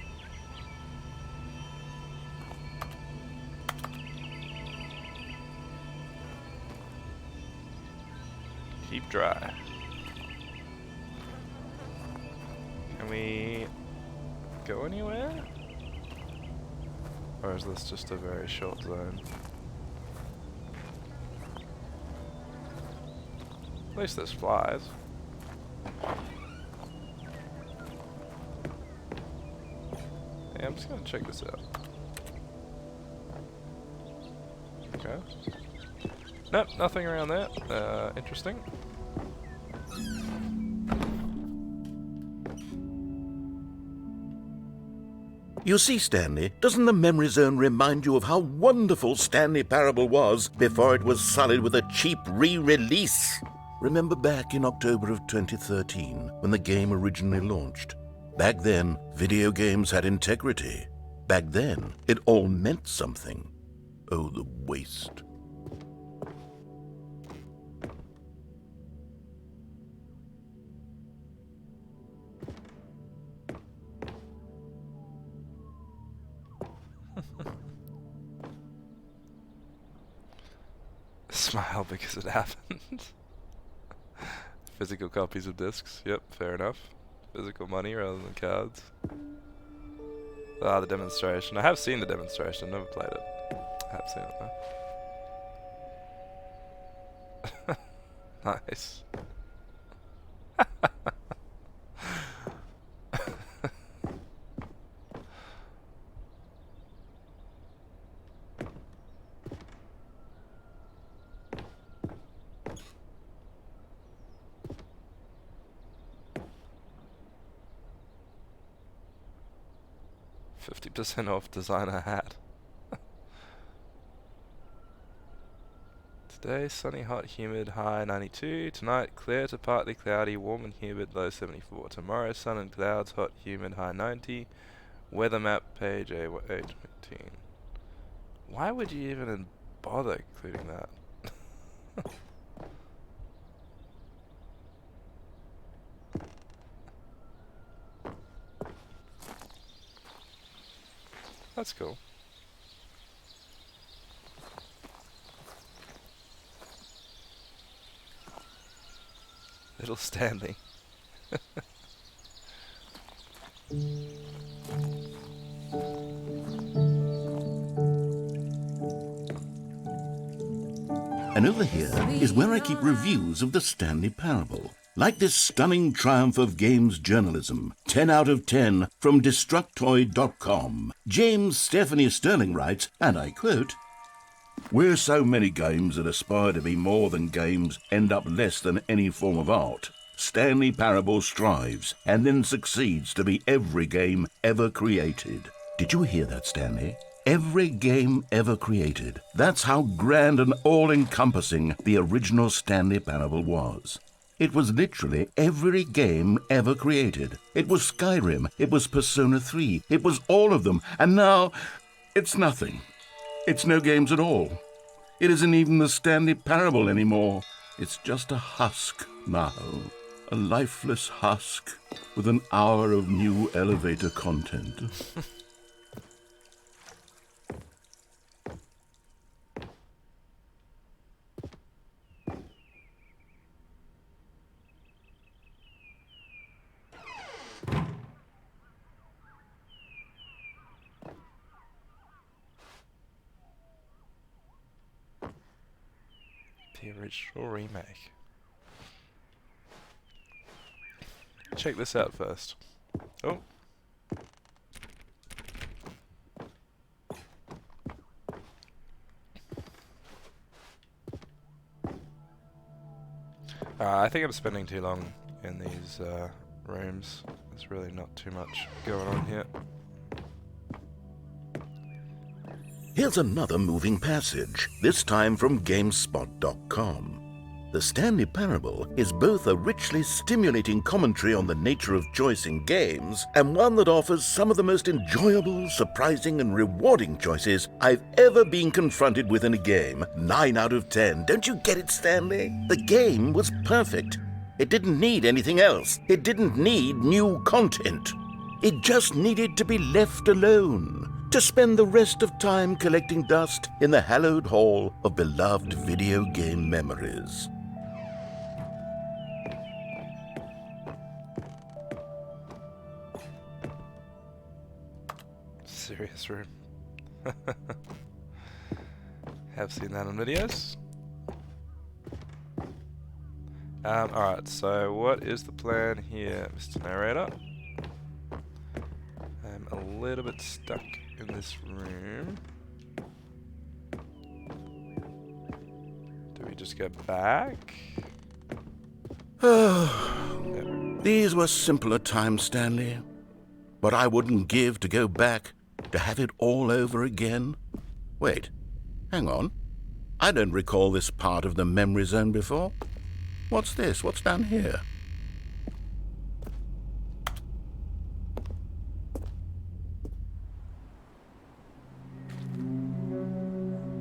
S1: Keep dry. Can we go anywhere? Or is this just a very short zone? At least there's flies. Yeah, I'm just gonna check this out. Okay. Nope, nothing around there. Interesting.
S2: You see, Stanley, doesn't the Memory Zone remind you of how wonderful Stanley Parable was before it was sullied with a cheap re-release? Remember back in October of 2013, when the game originally launched? Back then, video games had integrity. Back then, it all meant something. Oh, the waste.
S1: Smile because it happened. Physical copies of discs. Yep, fair enough. Physical money rather than cards. Ah, the demonstration. I have seen the demonstration. Never played it. I have seen it though. Nice. 50% off designer hat. Today, sunny, hot, humid, high 92. Tonight, clear to partly cloudy, warm and humid, low 74. Tomorrow, sun and clouds, hot, humid, high 90. Weather map, page A18. Why would you even bother including that? That's cool. Little Stanley.
S2: And over here is where I keep reviews of the Stanley Parable. Like this stunning triumph of games journalism, 10 out of 10 from Destructoid.com. James Stephanie Sterling writes, and I quote, "Where so many games that aspire to be more than games end up less than any form of art, Stanley Parable strives and then succeeds to be every game ever created." Did you hear that, Stanley? Every game ever created. That's how grand and all-encompassing the original Stanley Parable was. It was literally every game ever created. It was Skyrim, it was Persona 3, it was all of them, and now it's nothing. It's no games at all. It isn't even the Stanley Parable anymore. It's just a husk now. A lifeless husk with an hour of new elevator content.
S1: the original remake. Check this out first. Oh. I think I'm spending too long in these rooms. There's really not too much going on here.
S2: Here's another moving passage, this time from GameSpot.com. The Stanley Parable is both a richly stimulating commentary on the nature of choice in games and one that offers some of the most enjoyable, surprising, and rewarding choices I've ever been confronted with in a game. 9 out of 10. Don't you get it, Stanley? The game was perfect. It didn't need anything else. It didn't need new content. It just needed to be left alone, to spend the rest of time collecting dust in the hallowed hall of beloved video game memories.
S1: Serious room. Have seen that on videos. Alright, so what is the plan here, Mr. Narrator? I'm a little bit stuck in this room. Do we just go back?
S2: These were simpler times, Stanley. But I wouldn't give to go back, to have it all over again. Wait, hang on. I don't recall this part of the memory zone before. What's this? What's down here?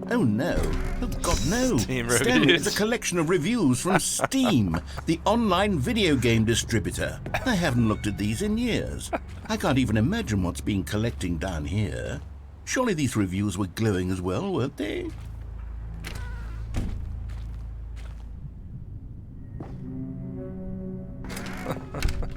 S2: Oh no. Oh God, no.
S1: Steam
S2: Stanley,
S1: reviews.
S2: it's a collection of reviews from Steam, the online video game distributor. I haven't looked at these in years. I can't even imagine what's been collecting down here. Surely these reviews were glowing as well, weren't they?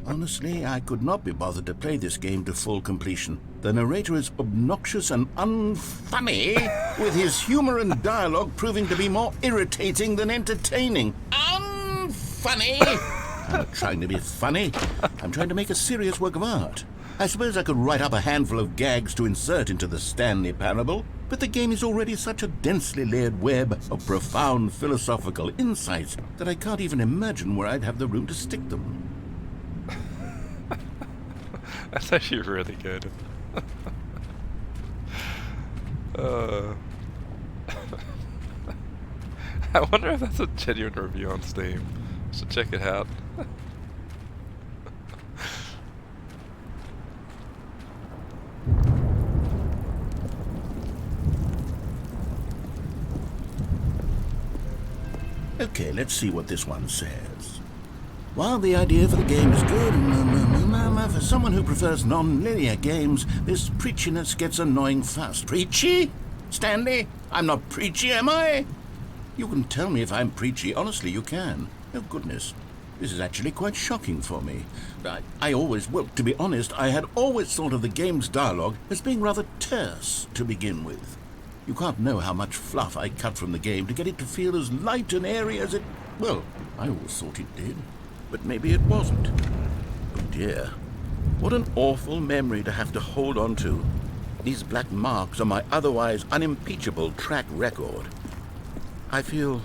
S2: Honestly, I could not be bothered to play this game to full completion. The narrator is obnoxious and unfunny, with his humor and dialogue proving to be more irritating than entertaining. Unfunny! I'm not trying to be funny. I'm trying to make a serious work of art. I suppose I could write up a handful of gags to insert into the Stanley Parable, but the game is already such a densely layered web of profound philosophical insights that I can't even imagine where I'd have the room to stick them.
S1: That's actually really good. I wonder if that's a genuine review on Steam. Should check it out.
S2: Okay, let's see what this one says. While the idea for the game is good, for someone who prefers non-linear games, this preachiness gets annoying fast. Preachy? Stanley? I'm not preachy, am I? You can tell me if I'm preachy. Honestly, you can. Oh, goodness. This is actually quite shocking for me. To be honest, I had always thought of the game's dialogue as being rather terse to begin with. You can't know how much fluff I cut from the game to get it to feel as light and airy as it... Well, I always thought it did. But maybe it wasn't. Oh dear. What an awful memory to have to hold on to. These black marks on my otherwise unimpeachable track record. I feel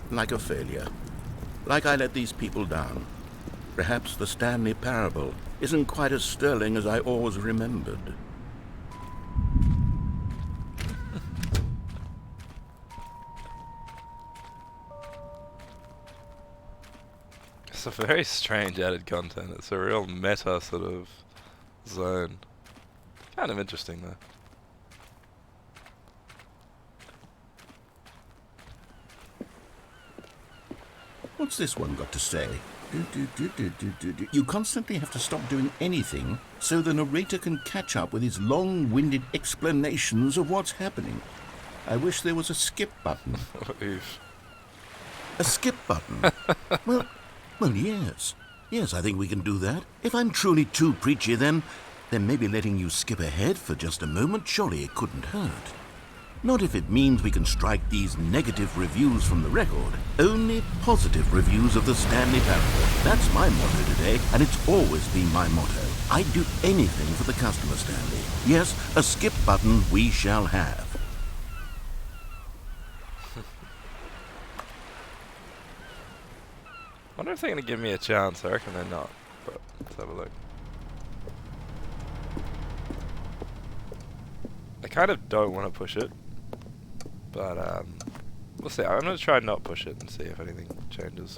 S2: like a failure. Like I let these people down. Perhaps the Stanley Parable isn't quite as sterling as I always remembered.
S1: It's a very strange added content. It's a real meta sort of zone. Kind of interesting though.
S2: What's this one got to say? You constantly have to stop doing anything so the narrator can catch up with his long-winded explanations of what's happening. I wish there was a skip button.
S1: Oof.
S2: A skip button? Well, yes. Yes, I think we can do that. If I'm truly too preachy, then maybe letting you skip ahead for just a moment, surely it couldn't hurt. Not if it means we can strike these negative reviews from the record. Only positive reviews of the Stanley Parable. That's my motto today, and it's always been my motto. I'd do anything for the customer, Stanley. Yes, a skip button we shall have.
S1: I wonder if they're going to give me a chance. I reckon they're not. But let's have a look. I kind of don't want to push it. But we'll see. I'm going to try not push it and see if anything changes.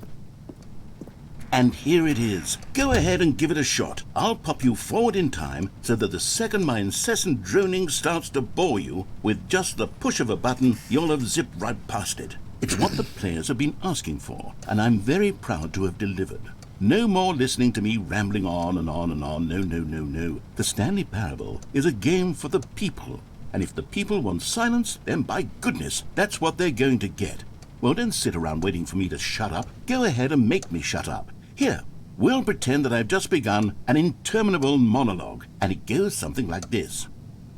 S2: And here it is. Go ahead and give it a shot. I'll pop you forward in time so that the second my incessant droning starts to bore you, with just the push of a button, you'll have zipped right past it. It's what the players have been asking for, and I'm very proud to have delivered. No more listening to me rambling on and on and on. No, no, no, no. The Stanley Parable is a game for the people. And if the people want silence, then by goodness, that's what they're going to get. Well, don't sit around waiting for me to shut up. Go ahead and make me shut up. Here, we'll pretend that I've just begun an interminable monologue, and it goes something like this.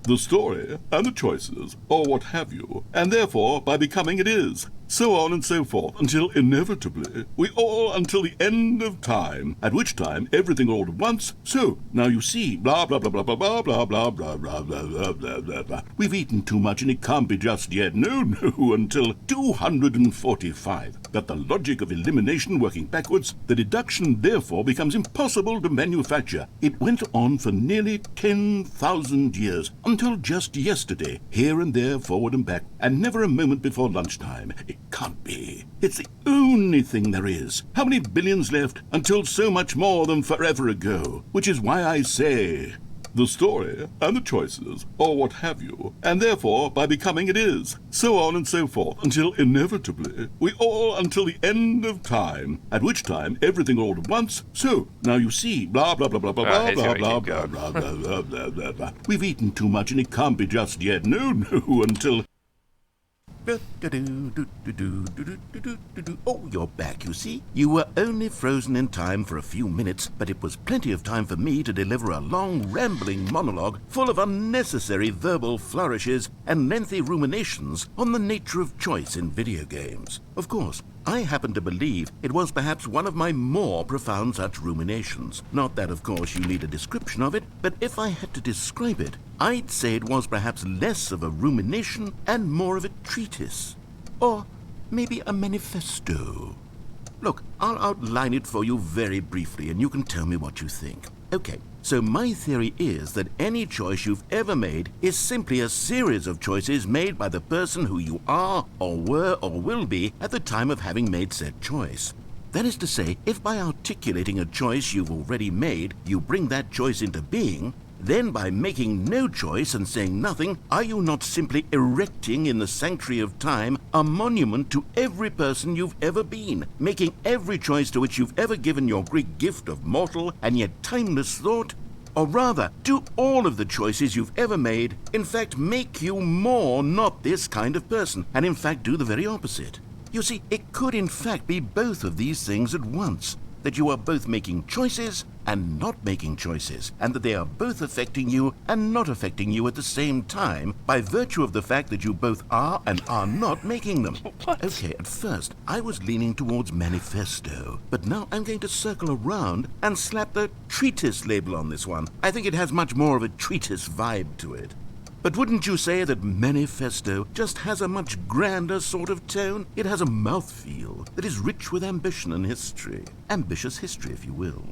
S2: The story and the choices, or what have you, and therefore by becoming it is. So on and so forth, until inevitably, we all until the end of time, at which time everything all at once. So, now you see, blah, blah, blah, blah, blah, blah, blah, blah, blah, blah, blah, blah, blah, blah, blah. We've eaten too much and it can't be just yet. No, no, until 245. But the logic of elimination working backwards, the deduction therefore becomes impossible to manufacture. It went on for nearly 10,000 years, until just yesterday, here and there, forward and back, and never a moment before lunchtime. It can't be. It's the only thing there is. How many billions left until so much more than forever ago? Which is why I say, the story and the choices, or what have you, and therefore by becoming it is. So on and so forth, until inevitably, we all until the end of time, at which time everything all at once. So, now you see, blah, blah, blah, blah, blah, blah, blah, blah, blah, blah, blah, blah, blah, blah, blah. We've eaten too much and it can't be just yet. No, no, until... Oh, you're back, you see. You were only frozen in time for a few minutes, but it was plenty of time for me to deliver a long, rambling monologue full of unnecessary verbal flourishes and lengthy ruminations on the nature of choice in video games. Of course, I happen to believe it was perhaps one of my more profound such ruminations. Not that, of course, you need a description of it, but if I had to describe it, I'd say it was perhaps less of a rumination and more of a treatise. Or maybe a manifesto. Look, I'll outline it for you very briefly, and you can tell me what you think. Okay, so my theory is that any choice you've ever made is simply a series of choices made by the person who you are, or were, or will be at the time of having made said choice. That is to say, if by articulating a choice you've already made, you bring that choice into being, then by making no choice and saying nothing, are you not simply erecting in the sanctuary of time a monument to every person you've ever been, making every choice to which you've ever given your Greek gift of mortal and yet timeless thought? Or rather, do all of the choices you've ever made, in fact, make you more not this kind of person, and in fact do the very opposite? You see, it could in fact be both of these things at once, that you are both making choices and not making choices, and that they are both affecting you and not affecting you at the same time by virtue of the fact that you both are and are not making them.
S1: What?
S2: Okay, at first I was leaning towards manifesto, but now I'm going to circle around and slap the treatise label on this one. I think it has much more of a treatise vibe to it. But wouldn't you say that manifesto just has a much grander sort of tone? It has a mouthfeel that is rich with ambition and history. Ambitious history, if you will.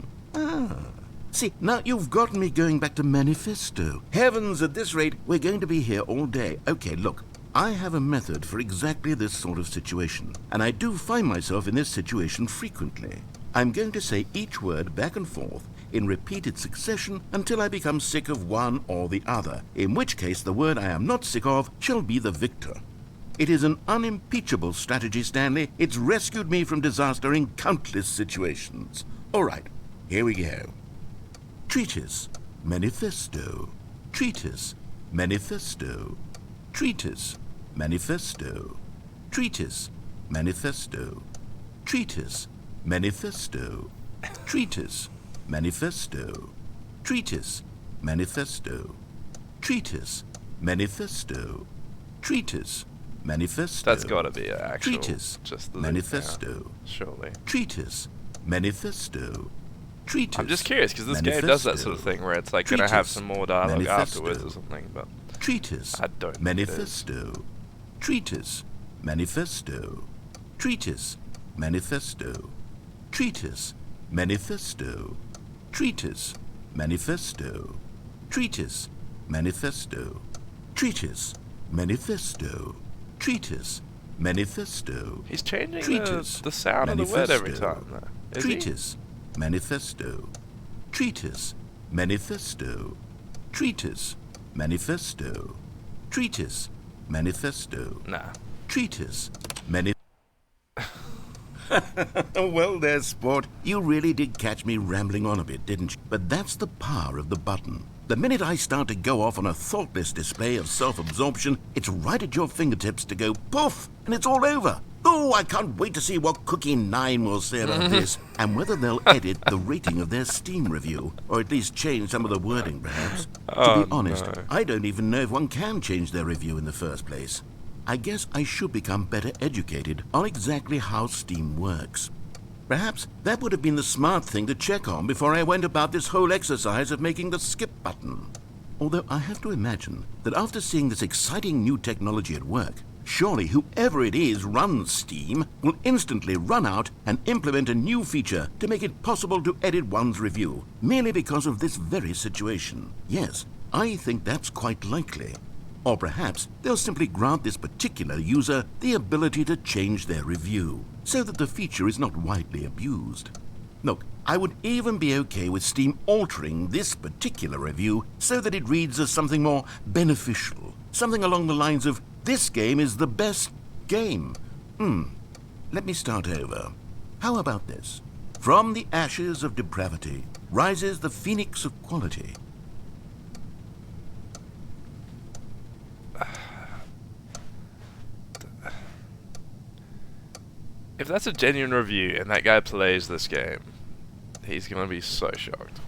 S2: See, now you've gotten me going back to manifesto. Heavens, at this rate, we're going to be here all day. Okay, look, I have a method for exactly this sort of situation, and I do find myself in this situation frequently. I'm going to say each word back and forth in repeated succession until I become sick of one or the other, in which case the word I am not sick of shall be the victor. It is an unimpeachable strategy, Stanley. It's rescued me from disaster in countless situations. All right, here we go. Treatise, manifesto. Treatise, manifesto. Treatise, manifesto. Treatise, manifesto. Treatise, manifesto. Treatise, manifesto. Treatise, manifesto. Treatise, manifesto. treatise, manifesto.
S1: That's got to be an actual.
S2: Treatise,
S1: Just the
S2: manifesto.
S1: Surely.
S2: Treatise, manifesto. Treatise.
S1: I'm just curious because this game does that sort of thing where it's like going to have some more dialogue afterwards or something, but
S2: treatise,
S1: I don't.
S2: manifesto. Treatise, manifesto. Treatise, manifesto. Treatise, manifesto. Treatise, manifesto. Treatise, manifesto. Treatise, manifesto. Treatise, manifesto.
S1: He's changing
S2: Treatise,
S1: the sound of the word every time, though. Is he?
S2: Treatise, manifesto. Treatise, manifesto. Treatise, manifesto. Treatise, manifesto.
S1: Nah.
S2: Treatise, manifesto. Well there, sport. You really did catch me rambling on a bit, didn't you? But that's the power of the button. The minute I start to go off on a thoughtless display of self-absorption, it's right at your fingertips to go poof, and it's all over. Oh, I can't wait to see what Cookie 9 will say about this, and whether they'll edit the rating of their Steam review, or at least change some of the wording, perhaps. To be honest,
S1: no.
S2: I don't even know if one can change their review in the first place. I guess I should become better educated on exactly how Steam works. Perhaps that would have been the smart thing to check on before I went about this whole exercise of making the skip button. Although I have to imagine that after seeing this exciting new technology at work, surely whoever it is runs Steam will instantly run out and implement a new feature to make it possible to edit one's review, merely because of this very situation. Yes, I think that's quite likely. Or perhaps they'll simply grant this particular user the ability to change their review, so that the feature is not widely abused. Look, I would even be okay with Steam altering this particular review so that it reads as something more beneficial, something along the lines of, "This game is the best game." Let me start over. How about this? "From the ashes of depravity rises the phoenix of quality."
S1: If that's a genuine review and that guy plays this game, he's going to be so shocked.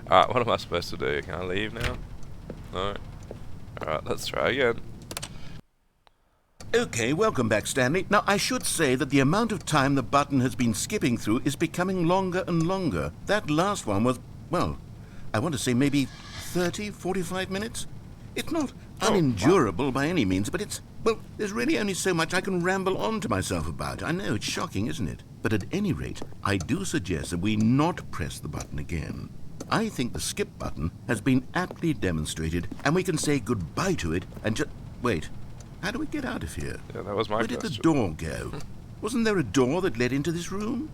S1: Alright, what am I supposed to do? Can I leave now? No. Alright, let's try again.
S2: Okay, welcome back, Stanley. Now, I should say that the amount of time the button has been skipping through is becoming longer and longer. That last one was, well, I want to say maybe 30, 45 minutes? It's not unendurable by any means, but it's, well, there's really only so much I can ramble on to myself about. I know, it's shocking, isn't it? But at any rate, I do suggest that we not press the button again. I think the skip button has been aptly demonstrated, and we can say goodbye to it and just... Wait, how do we get out of here?
S1: Yeah, that was my
S2: Where did the
S1: question.
S2: door go? Wasn't there a door that led into this room?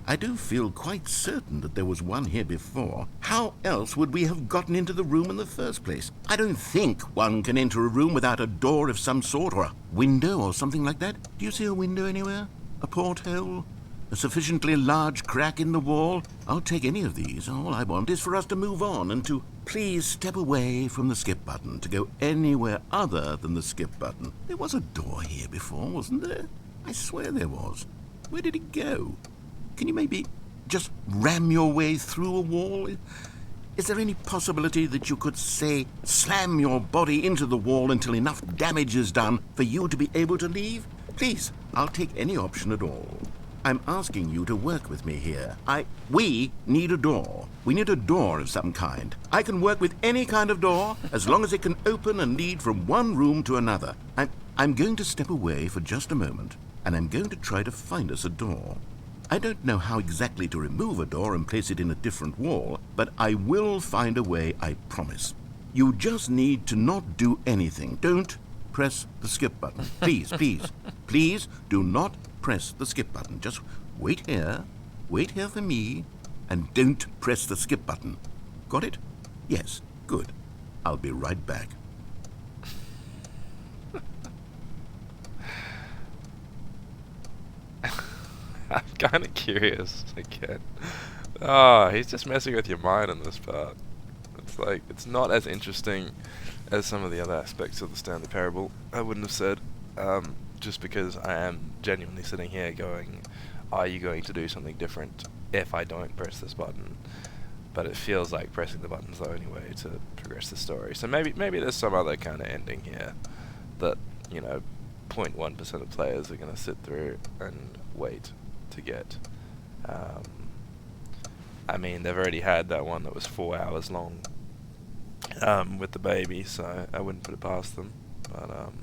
S2: I do feel quite certain that there was one here before. How else would we have gotten into the room in the first place? I don't think one can enter a room without a door of some sort, or a window or something like that. Do you see a window anywhere? A porthole? A sufficiently large crack in the wall? I'll take any of these. All I want is for us to move on and to please step away from the skip button, to go anywhere other than the skip button. There was a door here before, wasn't there? I swear there was. Where did it go? Can you maybe just ram your way through a wall? Is there any possibility that you could, say, slam your body into the wall until enough damage is done for you to be able to leave? Please, I'll take any option at all. I'm asking you to work with me here. We need a door. We need a door of some kind. I can work with any kind of door as long as it can open and lead from one room to another. I'm going to step away for just a moment, and I'm going to try to find us a door. I don't know how exactly to remove a door and place it in a different wall, but I will find a way, I promise. You just need to not do anything. Don't press the skip button. Please, please, please do not press the skip button. Just wait here for me, and don't press the skip button. Got it? Yes, good. I'll be right back.
S1: I'm kind of curious again. Ah, he's just messing with your mind in this part. It's like, it's not as interesting as some of the other aspects of the Stanley Parable, I wouldn't have said. Just because I am genuinely sitting here going, are you going to do something different if I don't press this button? but it feels like pressing the button's the only way to progress the story. So maybe there's some other kind of ending here that, you know, 0.1% of players are going to sit through and wait to get. I mean, they've already had that one that was 4 hours long with the baby, so I wouldn't put it past them. But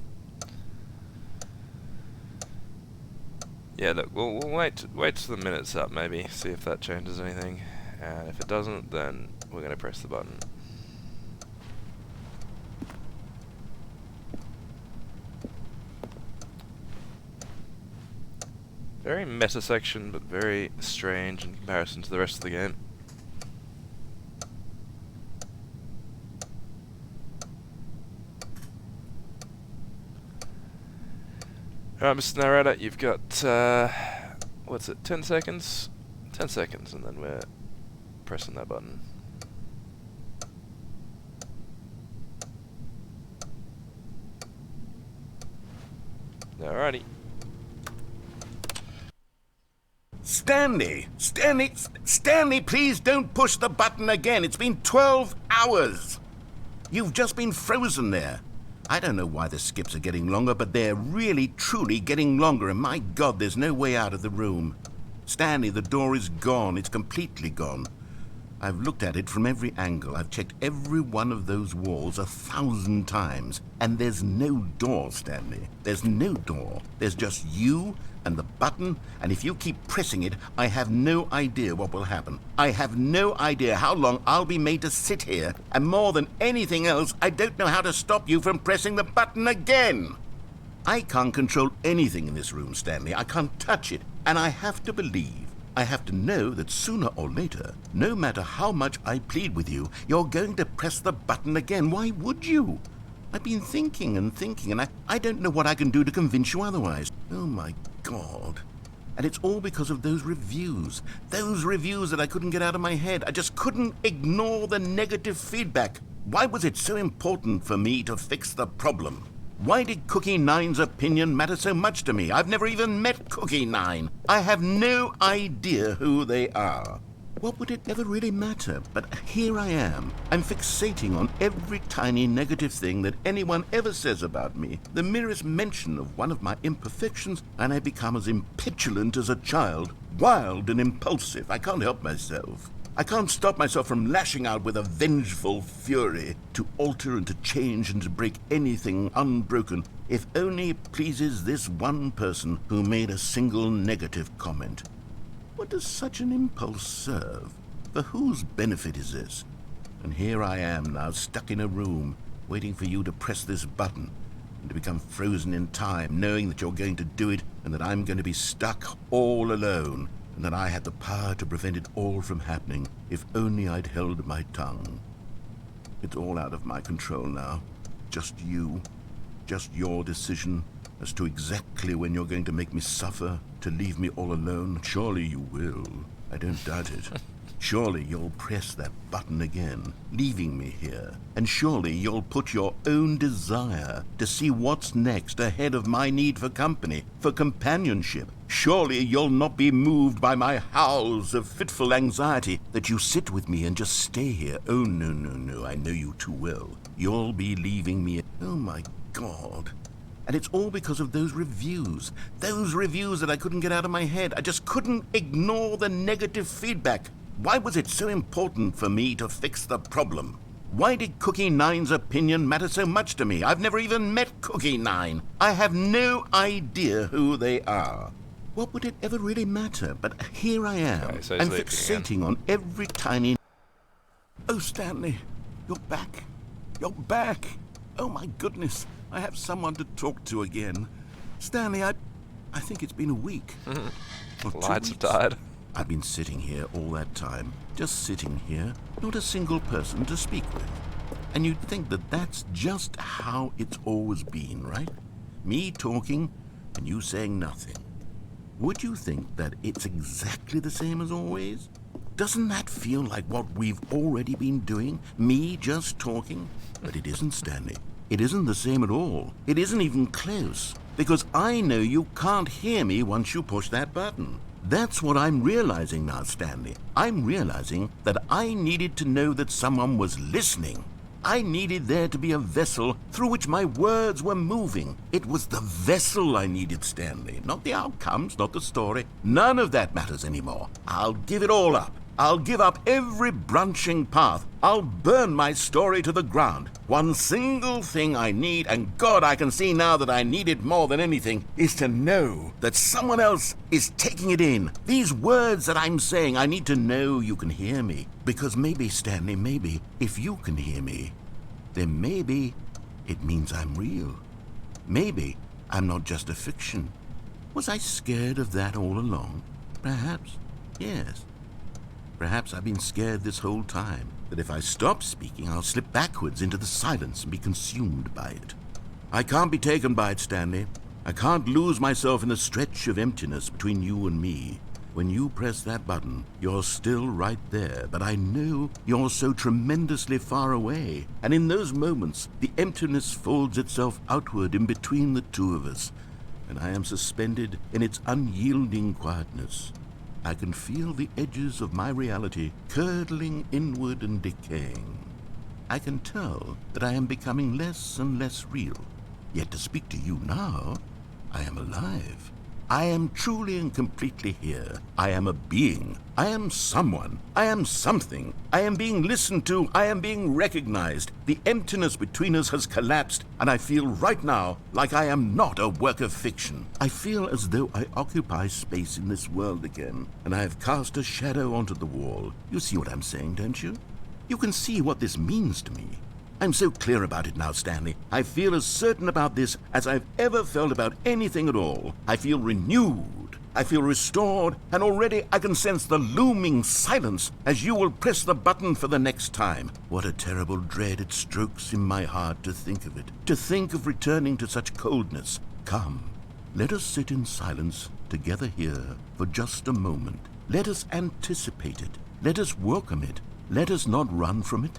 S1: yeah, look, we'll wait till the minute's up, maybe, see if that changes anything, and if it doesn't, then we're going to press the button. Very meta section, but very strange in comparison to the rest of the game. Alright, Mr. Narrator, you've got, what's it, 10 seconds? 10 seconds, and then we're pressing that button. Alrighty.
S2: Stanley, please don't push the button again. It's been 12 hours. You've just been frozen there. I don't know why the skips are getting longer, but they're really, truly getting longer, and my God, there's no way out of the room. Stanley, the door is gone. It's completely gone. I've looked at it from every angle. I've checked every one of those walls 1,000 times, and there's no door, Stanley. There's no door. There's just you and the button, and if you keep pressing it, I have no idea what will happen. I have no idea how long I'll be made to sit here, and more than anything else, I don't know how to stop you from pressing the button again. I can't control anything in this room, Stanley. I can't touch it, and I have to believe, I have to know that sooner or later, no matter how much I plead with you, you're going to press the button again. Why would you? I've been thinking, and I don't know what I can do to convince you otherwise. Oh, my God. And it's all because of those reviews. Those reviews that I couldn't get out of my head. I just couldn't ignore the negative feedback. Why was it so important for me to fix the problem? Why did Cookie Nine's opinion matter so much to me? I've never even met Cookie Nine. I have no idea who they are. What would it ever really matter? But here I am. I'm fixating on every tiny negative thing that anyone ever says about me. The merest mention of one of my imperfections, and I become as impetulant as a child. Wild and impulsive. I can't help myself. I can't stop myself from lashing out with a vengeful fury to alter and to change and to break anything unbroken, if only it pleases this one person who made a single negative comment. What does such an impulse serve? For whose benefit is this? And here I am now, stuck in a room, waiting for you to press this button, and to become frozen in time, knowing that you're going to do it, and that I'm going to be stuck all alone, and that I had the power to prevent it all from happening, if only I'd held my tongue. It's all out of my control now. Just you. Just your decision as to exactly when you're going to make me suffer, to leave me all alone. Surely you will. I don't doubt it. Surely you'll press that button again, leaving me here. And surely you'll put your own desire to see what's next ahead of my need for company, for companionship. Surely you'll not be moved by my howls of fitful anxiety, that you sit with me and just stay here. Oh, no, I know you too well. You'll be leaving me. Oh, my God. And it's all because of those reviews that I couldn't get out of my head. I just couldn't ignore the negative feedback. Why was it so important for me to fix the problem? Why did Cookie Nine's opinion matter so much to me? I've never even met Cookie Nine. I have no idea who they are. What would it ever really matter? But here I am.
S1: Okay, so
S2: I'm
S1: sleeping
S2: fixating on every tiny... Oh, Stanley, you're back. You're back. Oh, my goodness. I have someone to talk to again. Stanley, I think it's been a week. Or 2
S1: Lights have
S2: weeks.
S1: died.
S2: I've been sitting here all that time, just sitting here, not a single person to speak with. And you'd think that that's just how it's always been, right? Me talking and you saying nothing. Would you think that it's exactly the same as always? Doesn't that feel like what we've already been doing? Me just talking? But it isn't, Stanley. It isn't the same at all. It isn't even close. Because I know you can't hear me once you push that button. That's what I'm realizing now, Stanley. I'm realizing that I needed to know that someone was listening. I needed there to be a vessel through which my words were moving. It was the vessel I needed, Stanley, not the outcomes, not the story. None of that matters anymore. I'll give it all up. I'll give up every branching path. I'll burn my story to the ground. One single thing I need, and God, I can see now that I need it more than anything, is to know that someone else is taking it in. These words that I'm saying, I need to know you can hear me. Because maybe, Stanley, maybe, if you can hear me, then maybe it means I'm real. Maybe I'm not just a fiction. Was I scared of that all along? Perhaps, yes. Perhaps I've been scared this whole time, that if I stop speaking, I'll slip backwards into the silence and be consumed by it. I can't be taken by it, Stanley. I can't lose myself in the stretch of emptiness between you and me. When you press that button, you're still right there, but I know you're so tremendously far away. And in those moments, the emptiness folds itself outward in between the two of us, and I am suspended in its unyielding quietness. I can feel the edges of my reality curdling inward and decaying. I can tell that I am becoming less and less real. Yet to speak to you now, I am alive. I am truly and completely here. I am a being. I am someone. I am something. I am being listened to. I am being recognized. The emptiness between us has collapsed, and I feel right now like I am not a work of fiction. I feel as though I occupy space in this world again, and I have cast a shadow onto the wall. You see what I'm saying, don't you? You can see what this means to me. I'm so clear about it now, Stanley. I feel as certain about this as I've ever felt about anything at all. I feel renewed. I feel restored, and already I can sense the looming silence as you will press the button for the next time. What a terrible dread it strokes in my heart to think of it, to think of returning to such coldness. Come, let us sit in silence together here for just a moment. Let us anticipate it. Let us welcome it. Let us not run from it.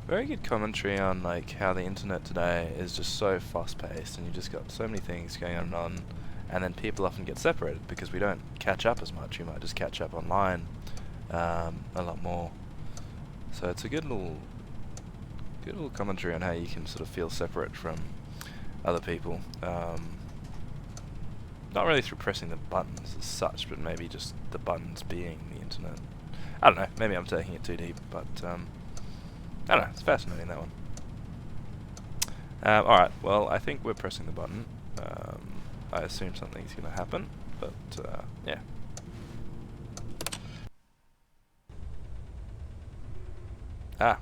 S1: Very good commentary on like how the internet today is just so fast-paced, and you just got so many things going on, and then people often get separated because we don't catch up as much. You might just catch up online a lot more. So it's a good little commentary on how you can sort of feel separate from other people. Not really through pressing the buttons as such, but maybe just the buttons being the internet. I don't know. Maybe I'm taking it too deep, but. I don't know, it's fascinating, that one. Alright, well, I think we're pressing the button. I assume something's going to happen, but, yeah. Ah.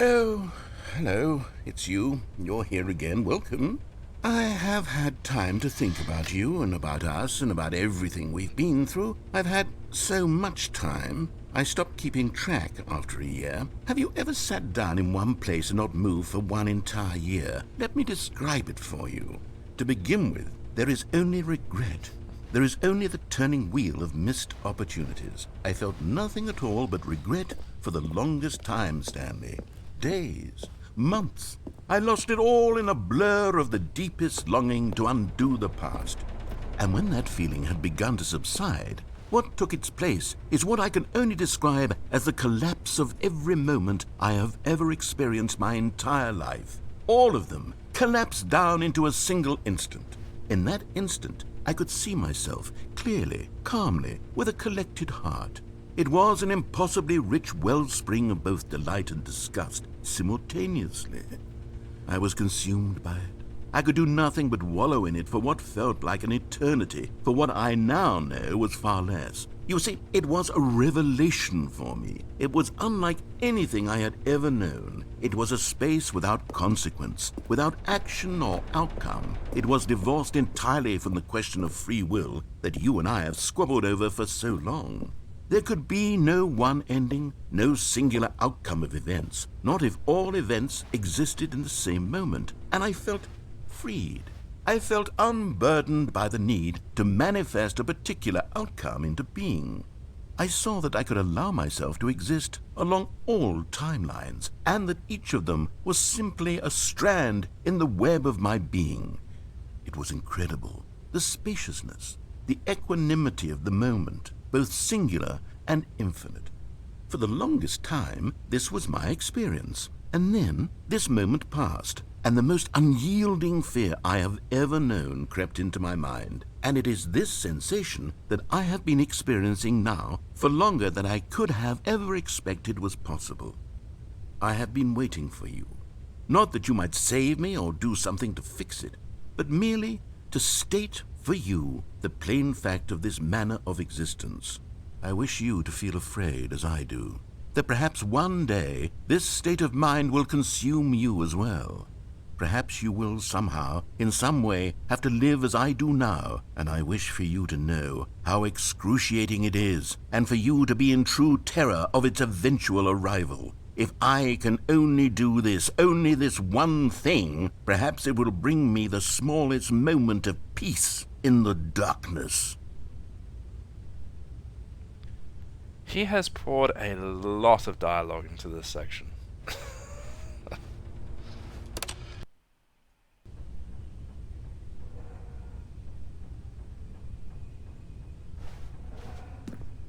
S2: Oh, hello, it's you. You're here again. Welcome. I have had time to think about you and about us and about everything we've been through. I've had so much time. I stopped keeping track after a year. Have you ever sat down in one place and not moved for one entire year? Let me describe it for you. To begin with, there is only regret. There is only the turning wheel of missed opportunities. I felt nothing at all but regret for the longest time, Stanley. Days, months. I lost it all in a blur of the deepest longing to undo the past. And when that feeling had begun to subside, what took its place is what I can only describe as the collapse of every moment I have ever experienced my entire life. All of them collapsed down into a single instant. In that instant, I could see myself clearly, calmly, with a collected heart. It was an impossibly rich wellspring of both delight and disgust simultaneously. I was consumed by it. I could do nothing but wallow in it for what felt like an eternity, for what I now know was far less. You see, it was a revelation for me. It was unlike anything I had ever known. It was a space without consequence, without action or outcome. It was divorced entirely from the question of free will that you and I have squabbled over for so long. There could be no one ending, no singular outcome of events, not if all events existed in the same moment, and I felt freed. I felt unburdened by the need to manifest a particular outcome into being. I saw that I could allow myself to exist along all timelines, and that each of them was simply a strand in the web of my being. It was incredible. The spaciousness, the equanimity of the moment, both singular and infinite. For the longest time, this was my experience. And then this moment passed, and the most unyielding fear I have ever known crept into my mind. And it is this sensation that I have been experiencing now for longer than I could have ever expected was possible. I have been waiting for you. Not that you might save me or do something to fix it, but merely to state for you the plain fact of this manner of existence. I wish you to feel afraid, as I do, that perhaps one day this state of mind will consume you as well. Perhaps you will somehow, in some way, have to live as I do now, and I wish for you to know how excruciating it is, and for you to be in true terror of its eventual arrival. If I can only do this, only this one thing, perhaps it will bring me the smallest moment of peace in the darkness.
S1: He has poured a lot of dialogue into this section.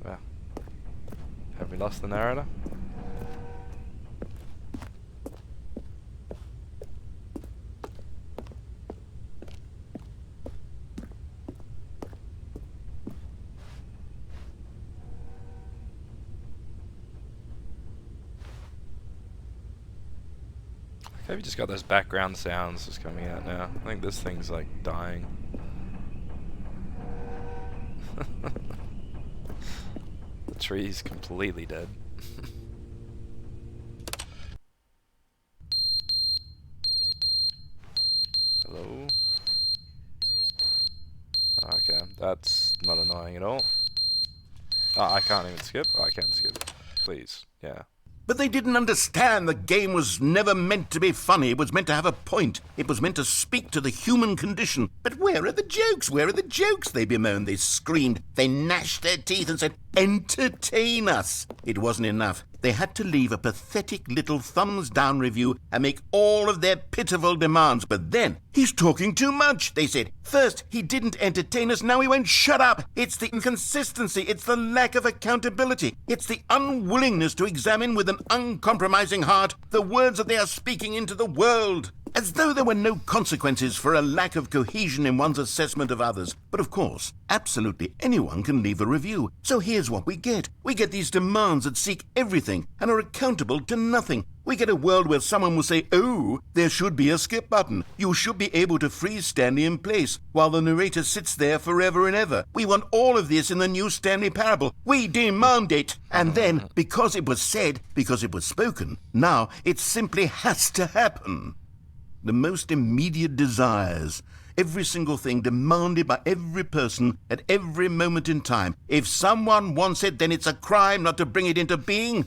S1: Well, have we lost the narrator? Maybe just got those background sounds just coming out now. I think this thing's like dying. The tree's completely dead. Hello? Okay, that's not annoying at all. Oh, I can't even skip? Oh, I can skip. Please, yeah.
S2: But they didn't understand the game was never meant to be funny. It was meant to have a point. It was meant to speak to the human condition. But where are the jokes? Where are the jokes? They bemoaned, they screamed, they gnashed their teeth and said, entertain us. It wasn't enough. They had to leave a pathetic little thumbs-down review and make all of their pitiful demands. But then, he's talking too much, they said. First, he didn't entertain us, now he won't shut up. It's the inconsistency, it's the lack of accountability. It's the unwillingness to examine with an uncompromising heart the words that they are speaking into the world. As though there were no consequences for a lack of cohesion in one's assessment of others. But of course, absolutely anyone can leave a review. So here's what we get. We get these demands that seek everything and are accountable to nothing. We get a world where someone will say, oh, there should be a skip button. You should be able to freeze Stanley in place while the narrator sits there forever and ever. We want all of this in the new Stanley Parable. We demand it. And then, because it was said, because it was spoken, now it simply has to happen. The most immediate desires, every single thing demanded by every person at every moment in time. If someone wants it, then it's a crime not to bring it into being.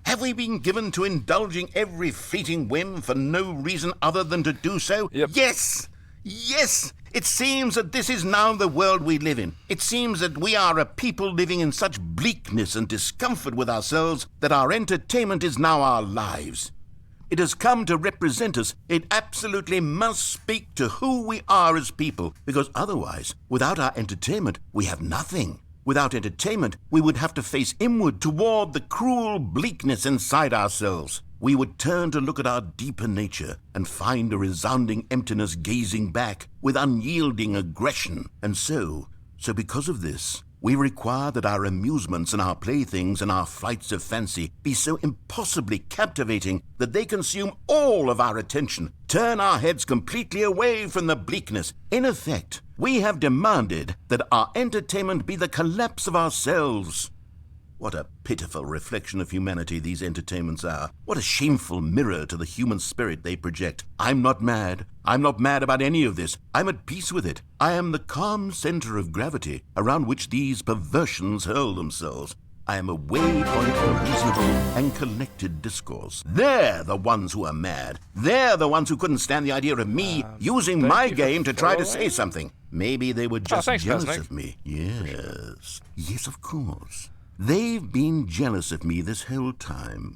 S2: Have we been given to indulging every fleeting whim for no reason other than to do so?
S1: Yep.
S2: Yes! Yes! It seems that this is now the world we live in. It seems that we are a people living in such bleakness and discomfort with ourselves that our entertainment is now our lives. It has come to represent us. It absolutely must speak to who we are as people, because otherwise, without our entertainment, we have nothing. Without entertainment, we would have to face inward toward the cruel bleakness inside ourselves. We would turn to look at our deeper nature and find a resounding emptiness gazing back with unyielding aggression. And so because of this, we require that our amusements and our playthings and our flights of fancy be so impossibly captivating that they consume all of our attention, turn our heads completely away from the bleakness. In effect, we have demanded that our entertainment be the collapse of ourselves. What a pitiful reflection of humanity these entertainments are. What a shameful mirror to the human spirit they project. I'm not mad. I'm not mad about any of this. I'm at peace with it. I am the calm center of gravity around which these perversions hurl themselves. I am a waypoint for reasonable and collected discourse. They're the ones who are mad. They're the ones who couldn't stand the idea of me using my game to try to say something. Maybe they were just jealous
S1: Pasnic.
S2: of me. Yes. Yes, of course. They've been jealous of me this whole time.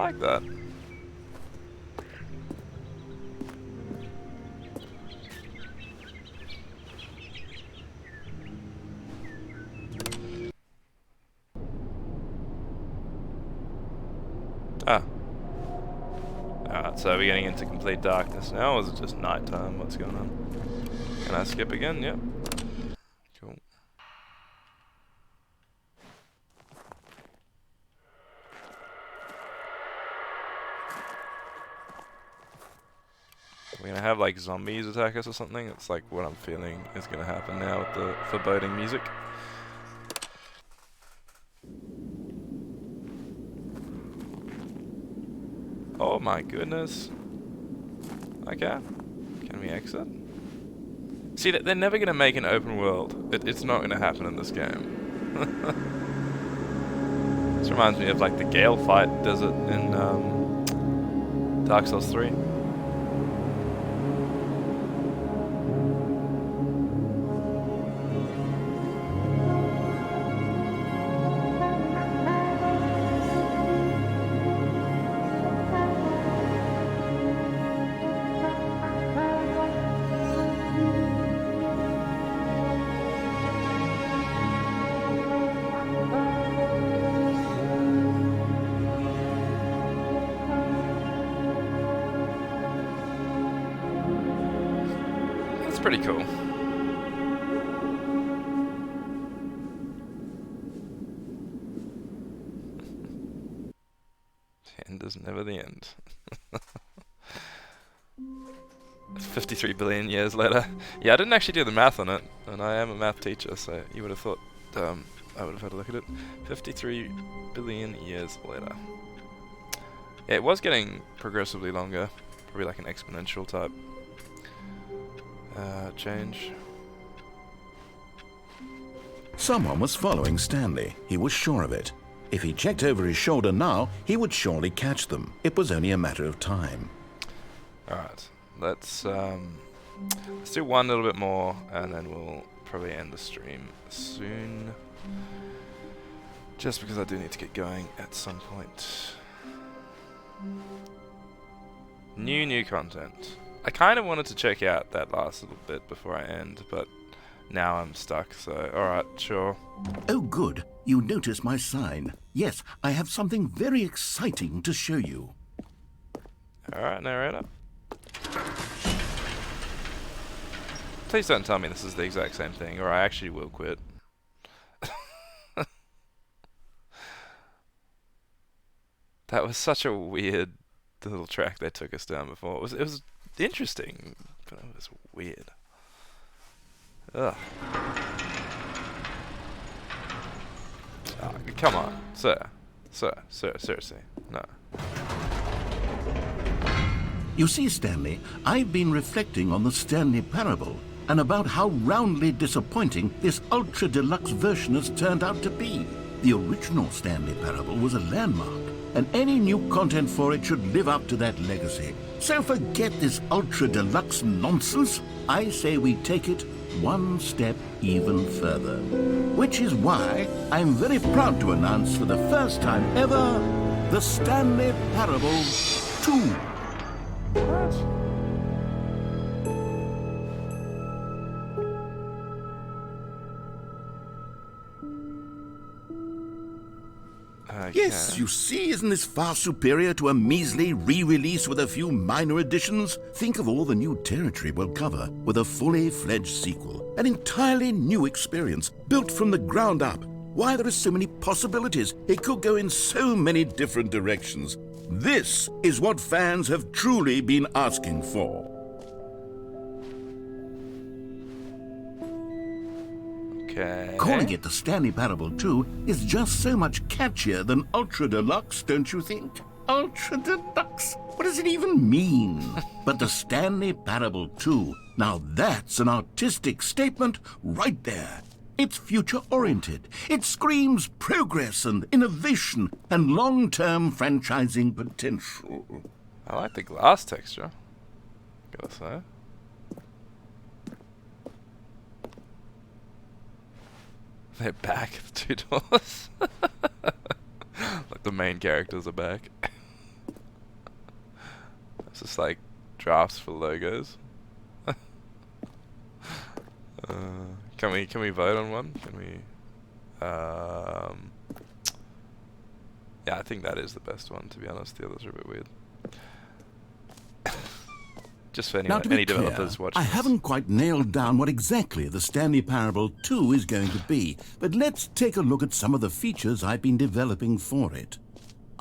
S1: like that. Ah. Alright, so we're getting into complete darkness now, or is it just nighttime? What's going on? Can I skip again? Yep. Cool. We're gonna have like zombies attack us or something. It's like what I'm feeling is gonna happen now with the foreboding music. Oh my goodness. Okay. Can we exit? See, they're never gonna make an open world. It's not gonna happen in this game. This reminds me of like the Gale fight desert in Dark Souls 3. Pretty cool. The end is never the end. 53 billion years later. Yeah, I didn't actually do the math on it, and I am a math teacher, so you would have thought I would have had a look at it. 53 billion years later. Yeah, it was getting progressively longer, probably like an exponential type change.
S2: Someone was following Stanley. He was sure of it. If he checked over his shoulder now, he would surely catch them. It was only a matter of time.
S1: Alright, let's do one little bit more, and then we'll probably end the stream soon. Just because I do need to get going at some point. New content. I kind of wanted to check out that last little bit before I end, but now I'm stuck, so alright, sure.
S2: Oh, good. You notice my sign. Yes, I have something very exciting to show you.
S1: Alright, narrator. Please don't tell me this is the exact same thing, or I actually will quit. That was such a weird little track they took us down before. It was interesting, but it was weird. Ugh. Oh, come on, seriously, no.
S2: You see, Stanley, I've been reflecting on the Stanley Parable and about how roundly disappointing this Ultra Deluxe version has turned out to be. The original Stanley Parable was a landmark, and any new content for it should live up to that legacy. So forget this Ultra Deluxe nonsense. I say we take it one step even further. Which is why I'm very proud to announce for the first time ever, the Stanley Parable 2.
S1: What? Okay.
S2: Yes, you see, isn't this far superior to a measly re-release with a few minor additions? Think of all the new territory we'll cover with a fully fledged sequel. An entirely new experience, built from the ground up. Why, there are so many possibilities. It could go in so many different directions. This is what fans have truly been asking for.
S1: Okay.
S2: Calling it the Stanley Parable 2 is just so much catchier than Ultra Deluxe, don't you think? Ultra Deluxe? What does it even mean? But the Stanley Parable 2, now that's an artistic statement right there. It's future-oriented. It screams progress and innovation and long-term franchising potential.
S1: I like the glass texture, gotta say. They're back, the two doors. Like the main characters are back. Just like drafts for logos. Can we vote on one? Can we? Yeah, I think that is the best one, to be honest. The others are a bit weird. Just for
S2: Now, to be
S1: any
S2: clear,
S1: developers watching
S2: I
S1: this.
S2: haven't quite nailed down what exactly the Stanley Parable 2 is going to be, but let's take a look at some of the features I've been developing for it.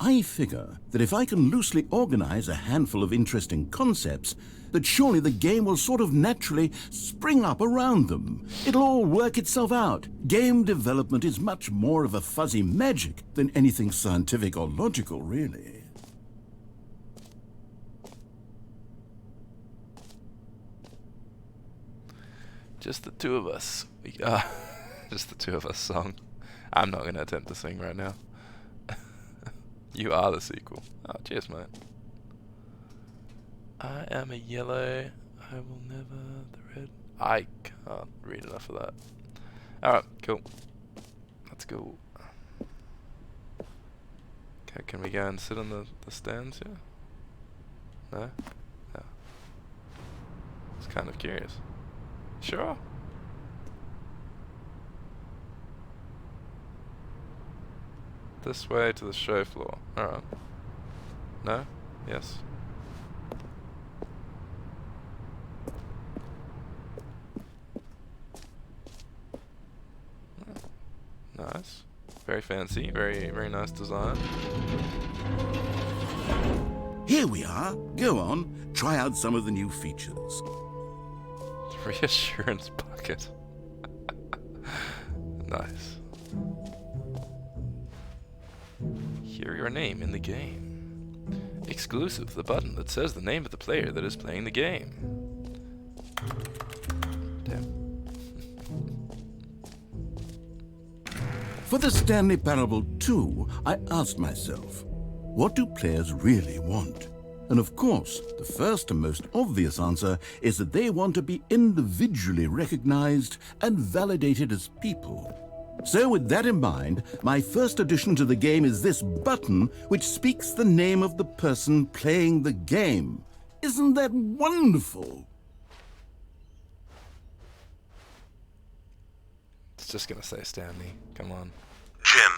S2: I figure that if I can loosely organize a handful of interesting concepts, that surely the game will sort of naturally spring up around them. It'll all work itself out. Game development is much more of a fuzzy magic than anything scientific or logical, really.
S1: Just the two of us. Just the two of us song. I'm not going to attempt to sing right now. You are the sequel. Oh, cheers, mate. I am a yellow. I will never the red. I can't read enough of that. Alright, cool. Let's go. Okay, can we go and sit on the stands here? No? No. It's kind of curious. Sure. This way to the show floor. Alright. No? Yes. Nice. Very fancy. Very nice design.
S2: Here we are. Go on, try out some of the new features.
S1: Reassurance bucket. Nice. Hear your name in the game. Exclusive, the button that says the name of the player that is playing the game. Damn.
S2: For the Stanley Parable 2, I asked myself, what do players really want? And of course, the first and most obvious answer is that they want to be individually recognized and validated as people. So with that in mind, my first addition to the game is this button which speaks the name of the person playing the game. Isn't that wonderful?
S1: It's just gonna say Stanley. Come on.
S6: Jim.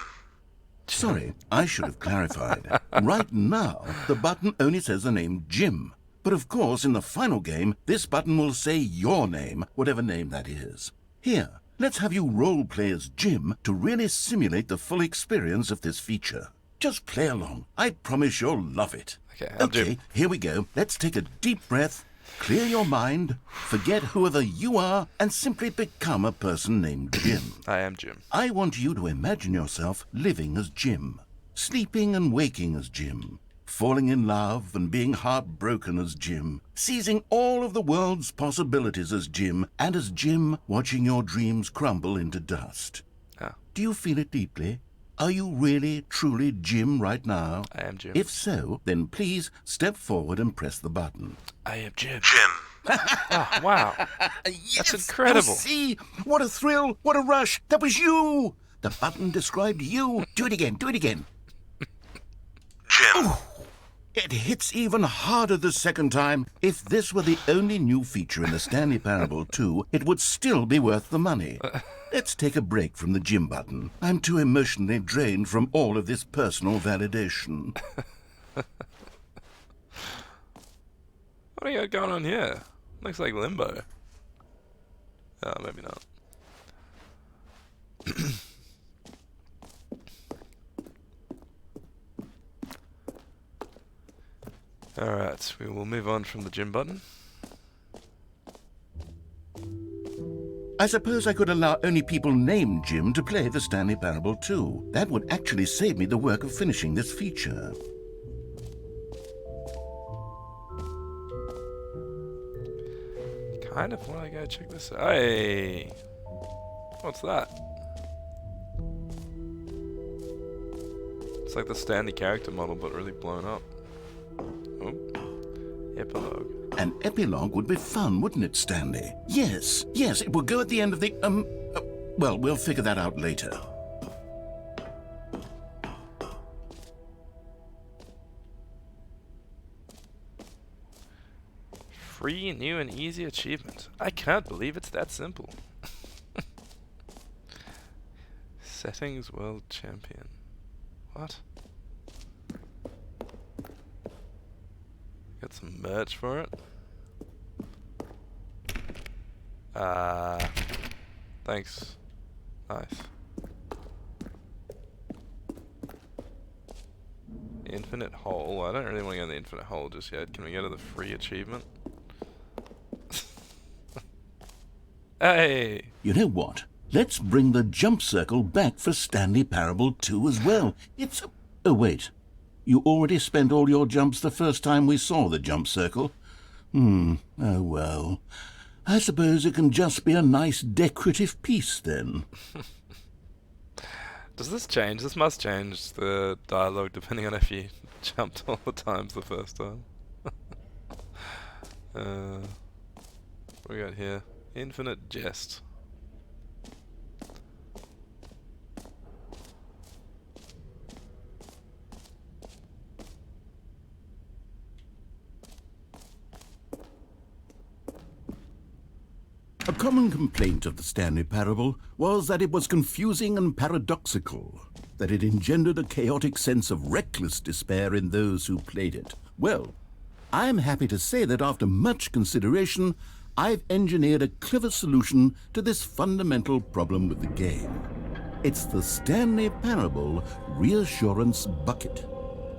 S2: Sorry, I should have clarified. Right now, the button only says the name Jim. But of course, in the final game, this button will say your name, whatever name that is. Here, let's have you role-play as Jim to really simulate the full experience of this feature. Just play along. I promise you'll love it.
S1: Okay, I'm Jim.
S2: Here we go. Let's take a deep breath, clear your mind, forget whoever you are, and simply become a person named Jim.
S1: I am Jim.
S2: I want you to imagine yourself living as Jim, sleeping and waking as Jim, falling in love and being heartbroken as Jim, seizing all of the world's possibilities as Jim, and as Jim watching your dreams crumble into dust.
S1: Ah.
S2: Do you feel it deeply? Are you really, truly Jim right now?
S1: I am Jim.
S2: If so, then please step forward and press the button.
S1: I am Jim.
S6: Jim.
S1: Oh, wow.
S2: Yes!
S1: That's incredible.
S2: Now see? What a thrill! What a rush! That was you! The button described you. Do it again. Do it again.
S6: Jim.
S2: It hits even harder the second time. If this were the only new feature in the Stanley Parable 2, it would still be worth the money. Let's take a break from the Jim button. I'm too emotionally drained from all of this personal validation.
S1: What do you got going on here? Looks like Limbo. Oh, maybe not. Alright, we will move on from the Jim button.
S2: I suppose I could allow only people named Jim to play the Stanley Parable 2. That would actually save me the work of finishing this feature.
S1: Kind of want to go check this out. Hey! What's that? It's like the Stanley character model, but really blown up. Oh. Epilogue.
S2: An epilogue would be fun, wouldn't it, Stanley? Yes, it will go at the end of the, well, we'll figure that out later.
S1: free, new, and easy achievement. I can't believe it's that simple. Settings World Champion. What? Got some merch for it. Thanks. Nice. Infinite hole. I don't really want to go to the infinite hole just yet. Can we go to the free achievement? Hey!
S2: You know what? Let's bring the jump circle back for Stanley Parable 2 as well. It's... Oh, wait. You already spent all your jumps the first time we saw the jump circle. Oh, well. I suppose it can just be a nice decorative piece, then.
S1: Does this change? This must change the dialogue depending on if you jumped all the times the first time. What we got here? Infinite Jest.
S2: A common complaint of the Stanley Parable was that it was confusing and paradoxical, that it engendered a chaotic sense of reckless despair in those who played it. Well, I'm happy to say that after much consideration, I've engineered a clever solution to this fundamental problem with the game. It's the Stanley Parable Reassurance Bucket.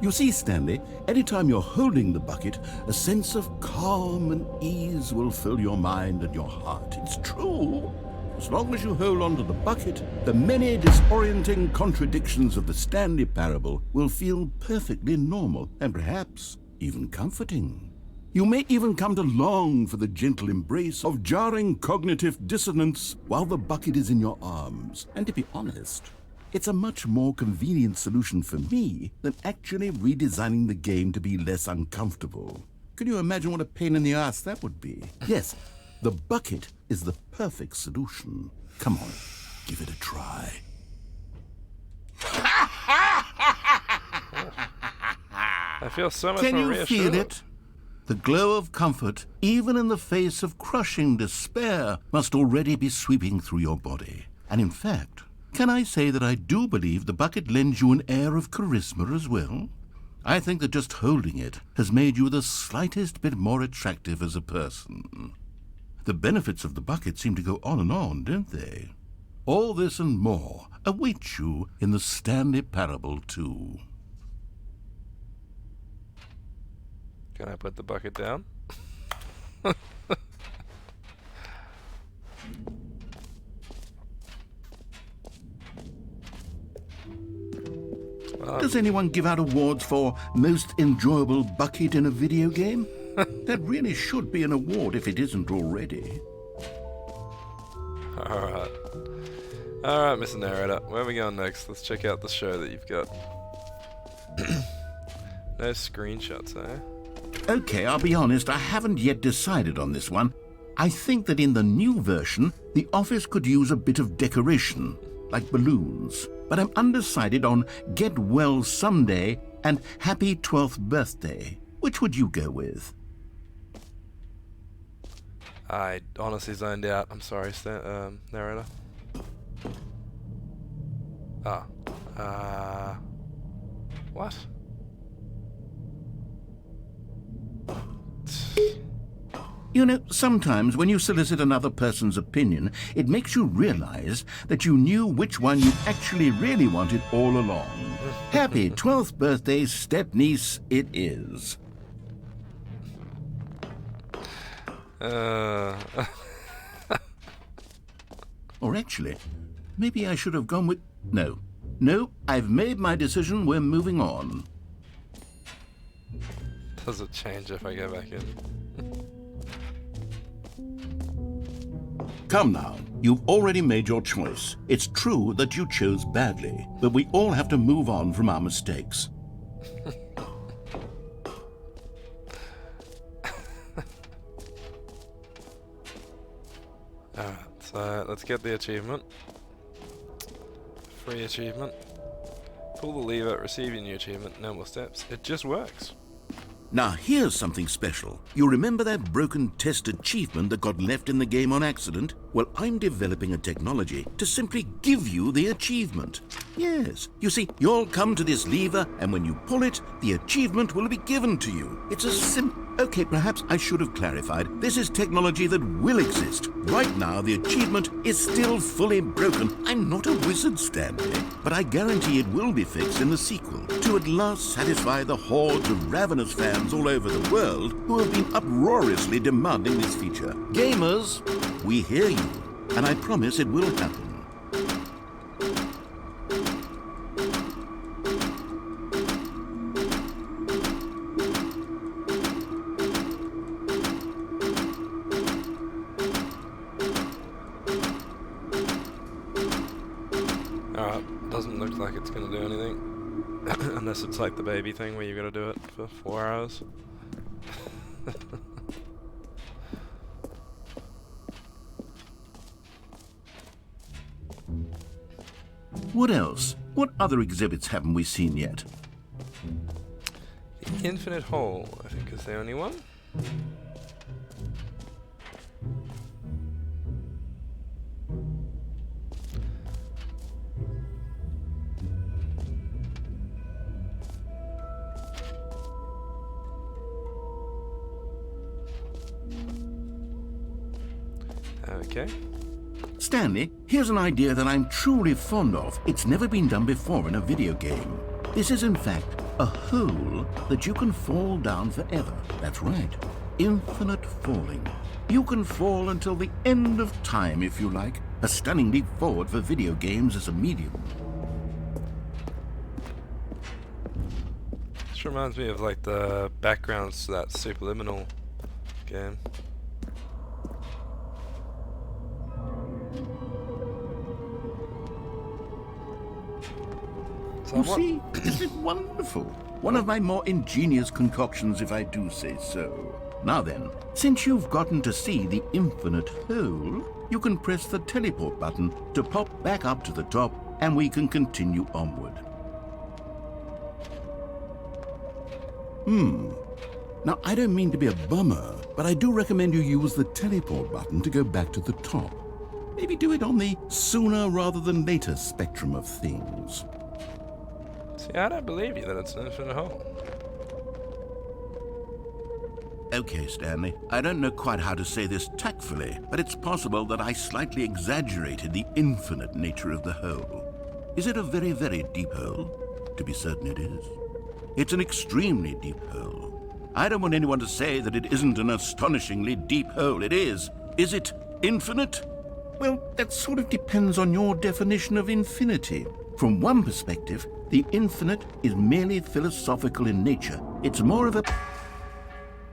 S2: You see, Stanley, anytime you're holding the bucket, a sense of calm and ease will fill your mind and your heart. It's true. As long as you hold on to the bucket, the many disorienting contradictions of the Stanley Parable will feel perfectly normal and perhaps even comforting. You may even come to long for the gentle embrace of jarring cognitive dissonance while the bucket is in your arms. And to be honest, it's a much more convenient solution for me than actually redesigning the game to be less uncomfortable. Can you imagine what a pain in the ass that would be? Yes, the bucket is the perfect solution. Come on, give it a try.
S1: I feel so much
S2: Can
S1: more
S2: you
S1: reassured.
S2: feel it? The glow of comfort, even in the face of crushing despair, must already be sweeping through your body. And in fact, can I say that I do believe the bucket lends you an air of charisma as well? I think that just holding it has made you the slightest bit more attractive as a person. The benefits of the bucket seem to go on, don't they? All this and more await you in the Stanley Parable 2.
S1: Can I put the bucket down?
S2: Does anyone give out awards for most enjoyable bucket in a video game? That really should be an award if it isn't already.
S1: Alright. Alright, Mr. Narrator. Where are we going next? Let's check out the show that you've got. No screenshots, eh?
S2: Okay, I'll be honest, I haven't yet decided on this one. I think that in the new version, the office could use a bit of decoration, like balloons. But I'm undecided on Get Well Someday and Happy 12th Birthday. Which would you go with?
S1: I honestly zoned out. I'm sorry, Narrator. What?
S2: You know, sometimes when you solicit another person's opinion, it makes you realize that you knew which one you actually really wanted all along. Happy 12th birthday, step-niece, it is. Or actually, maybe I should have gone with... No, I've made my decision, we're moving on.
S1: Does it change if I go back in?
S2: Come now, you've already made your choice. It's true that you chose badly, but we all have to move on from our mistakes.
S1: Alright, so let's get the achievement. Free achievement. Pull the lever, receive your new achievement, no more steps. It just works.
S2: Now here's something special. You remember that broken test achievement that got left in the game on accident? Well, I'm developing a technology to simply give you the achievement. Yes, you see, you'll come to this lever, and when you pull it, the achievement will be given to you. It's a Okay, perhaps I should have clarified. This is technology that will exist. Right now, the achievement is still fully broken. I'm not a wizard, Stanley, but I guarantee it will be fixed in the sequel to at last satisfy the hordes of ravenous fans all over the world who have been uproariously demanding this feature. Gamers, we hear you, and I promise it will happen.
S1: Alright, doesn't look like it's gonna do anything. Unless it's like the baby thing where you gotta do it for 4 hours.
S2: What else? What other exhibits haven't we seen yet?
S1: The infinite hole, I think, is the only one. Okay.
S2: Stanley, here's an idea that I'm truly fond of. It's never been done before in a video game. This is, in fact, a hole that you can fall down forever. That's right. Infinite falling. You can fall until the end of time, if you like. A stunning leap forward for video games as a medium.
S1: This reminds me of like the backgrounds to that Superliminal game.
S2: You see, isn't it wonderful? One of my more ingenious concoctions, if I do say so. Now then, since you've gotten to see the infinite hole, you can press the teleport button to pop back up to the top, and we can continue onward. Now, I don't mean to be a bummer, but I do recommend you use the teleport button to go back to the top. Maybe do it on the sooner rather than later spectrum of things.
S1: See, I don't believe you that it's an infinite hole.
S2: Okay, Stanley, I don't know quite how to say this tactfully, but it's possible that I slightly exaggerated the infinite nature of the hole. Is it a very, very deep hole? To be certain it is. It's an extremely deep hole. I don't want anyone to say that it isn't an astonishingly deep hole. It is. Is it infinite? Well, that sort of depends on your definition of infinity. From one perspective, the infinite is merely philosophical in nature. It's more of a...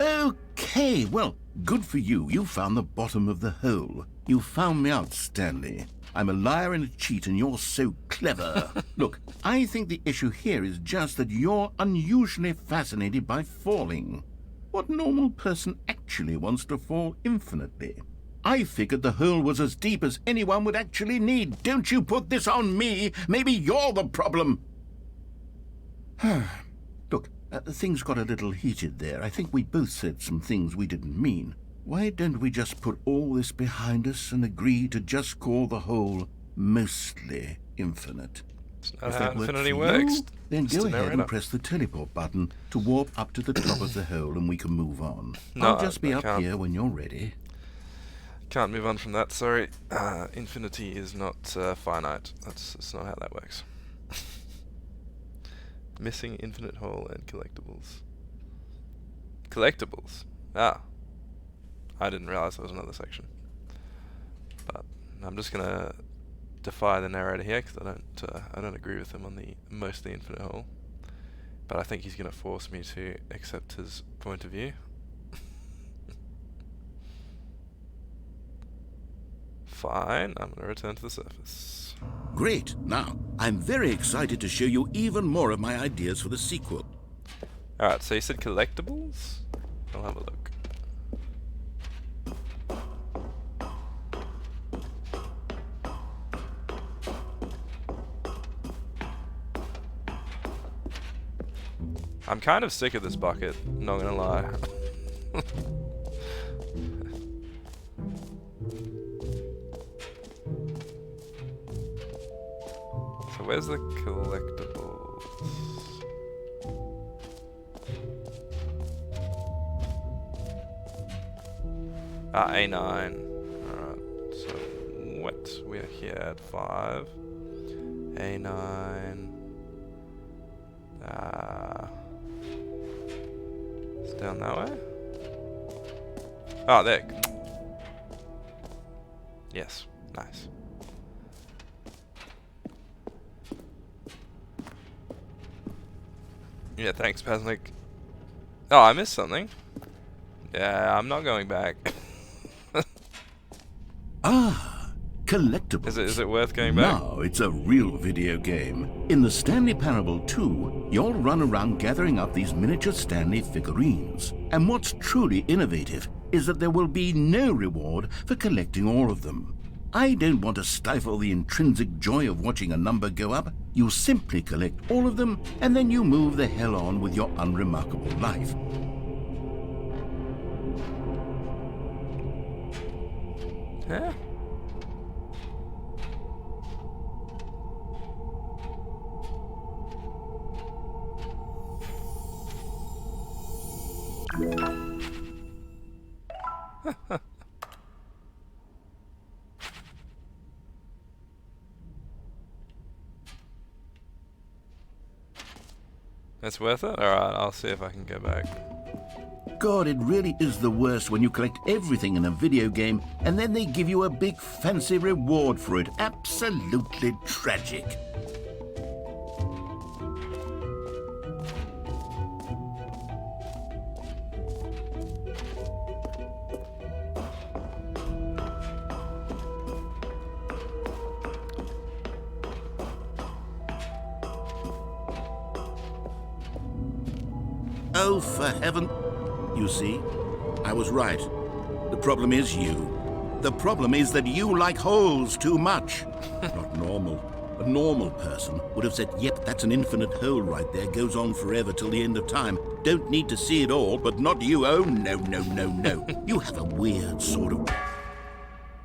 S2: Okay, well, good for you. You found the bottom of the hole. You found me out, Stanley. I'm a liar and a cheat, and you're so clever. Look, I think the issue here is just that you're unusually fascinated by falling. What normal person actually wants to fall infinitely? I figured the hole was as deep as anyone would actually need. Don't you put this on me. Maybe you're the problem. Look, things got a little heated there. I think we both said some things we didn't mean. Why don't we just put all this behind us and agree to just call the hole mostly infinite?
S1: It's not how infinity works.
S2: Then go ahead and press the teleport button to warp up to the top of the hole and we can move on.
S1: No,
S2: I'll just be
S1: I
S2: up
S1: can't.
S2: here when you're ready.
S1: Can't move on from that, sorry. Infinity is not finite. That's not how that works. Missing infinite hole and collectibles. Collectibles? Ah. I didn't realize there was another section. But I'm just gonna defy the narrator here because I don't agree with him on the mostly infinite hole. But I think he's gonna force me to accept his point of view. Fine, I'm gonna return to the surface.
S2: Great. Now, I'm very excited to show you even more of my ideas for the sequel.
S1: Alright, so you said collectibles? I'll have a look. I'm kind of sick of this bucket, not gonna lie. So where's the collectibles? Ah, A9. Alright, so what? We're here at 5. A9. It's down that way? Oh, there. Yes, nice. Yeah, thanks, Pasnic. Oh, I missed something. Yeah, I'm not going back.
S2: Ah, collectibles.
S1: Is it worth going back?
S2: Now it's a real video game. In the Stanley Parable 2, you'll run around gathering up these miniature Stanley figurines. And what's truly innovative is that there will be no reward for collecting all of them. I don't want to stifle the intrinsic joy of watching a number go up. You simply collect all of them, and then you move the hell on with your unremarkable life.
S1: Yeah. That's worth it? Alright, I'll see if I can go back.
S2: God, it really is the worst when you collect everything in a video game and then they give you a big fancy reward for it. Absolutely tragic. Oh, for heaven... You see, I was right. The problem is you. The problem is that you like holes too much. Not normal. A normal person would have said, yep, that's an infinite hole right there. Goes on forever till the end of time. Don't need to see it all, but not you. Oh, no, no, no, no. You have a weird sort of...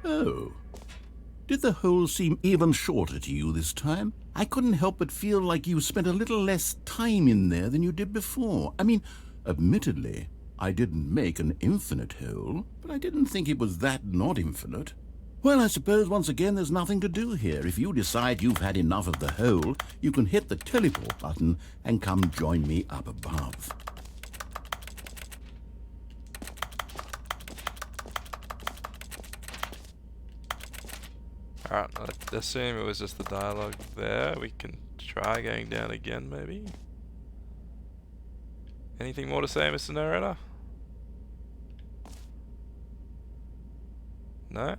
S2: Oh. Did the hole seem even shorter to you this time? I couldn't help but feel like you spent a little less time in there than you did before. I mean, admittedly, I didn't make an infinite hole, but I didn't think it was that not infinite. Well, I suppose once again there's nothing to do here. If you decide you've had enough of the hole, you can hit the teleport button and come join me up above.
S1: Alright, I assume it was just the dialogue there. We can try going down again, maybe? Anything more to say, Mr. Narrator? No?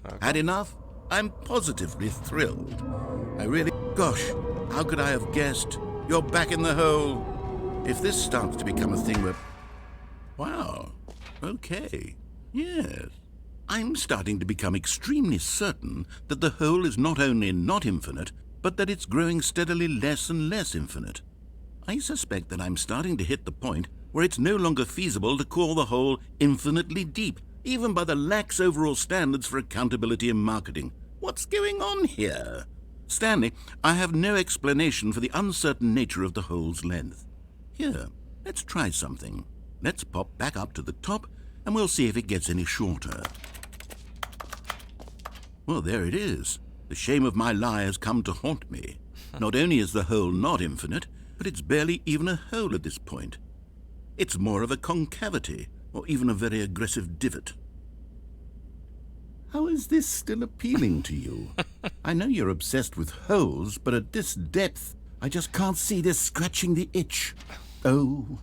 S1: Okay.
S2: Had enough? I'm positively thrilled. I really... Gosh, how could I have guessed? You're back in the hole. If this starts to become a thing where... Wow. Okay. Yes. I'm starting to become extremely certain that the hole is not only not infinite, but that it's growing steadily less and less infinite. I suspect that I'm starting to hit the point where it's no longer feasible to call the hole infinitely deep, even by the lax overall standards for accountability and marketing. What's going on here? Stanley, I have no explanation for the uncertain nature of the hole's length. Here, let's try something. Let's pop back up to the top, and we'll see if it gets any shorter. Well, there it is. The shame of my lie has come to haunt me. Not only is the hole not infinite, but it's barely even a hole at this point. It's more of a concavity, or even a very aggressive divot. How is this still appealing to you? I know you're obsessed with holes, but at this depth, I just can't see this scratching the itch. Oh,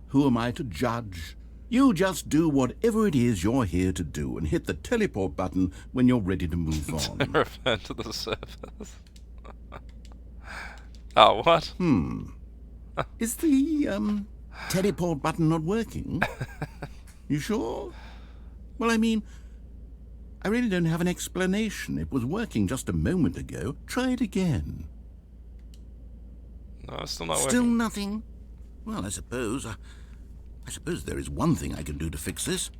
S2: who am I to judge? You just do whatever it is you're here to do and hit the teleport button when you're ready to move on.
S1: Return to the surface. Oh, what?
S2: Is the, teleport button not working? You sure? Well, I mean, I really don't have an explanation. It was working just a moment ago. Try it again.
S1: No, it's still not
S2: Still
S1: working.
S2: nothing? Well, I suppose there is one thing I can do to fix this.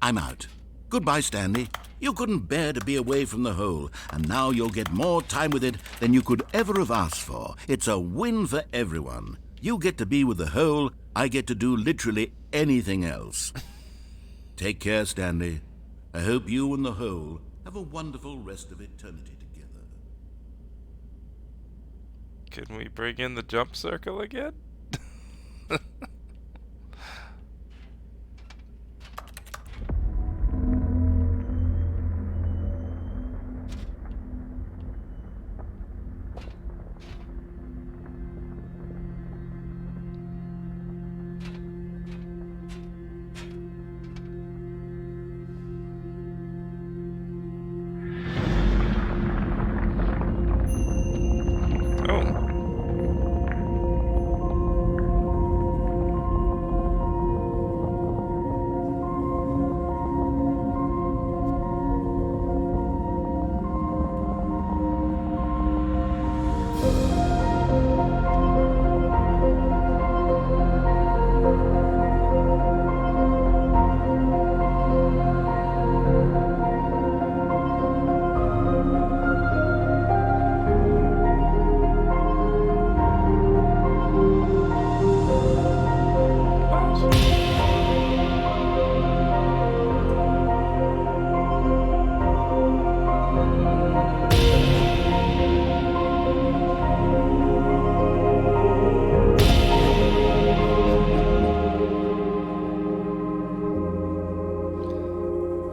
S2: I'm out. Goodbye, Stanley. You couldn't bear to be away from the hole, and now you'll get more time with it than you could ever have asked for. It's a win for everyone. You get to be with the hole, I get to do literally anything else. Take care, Stanley. I hope you and the hole have a wonderful rest of eternity together.
S1: Can we bring in the jump circle again?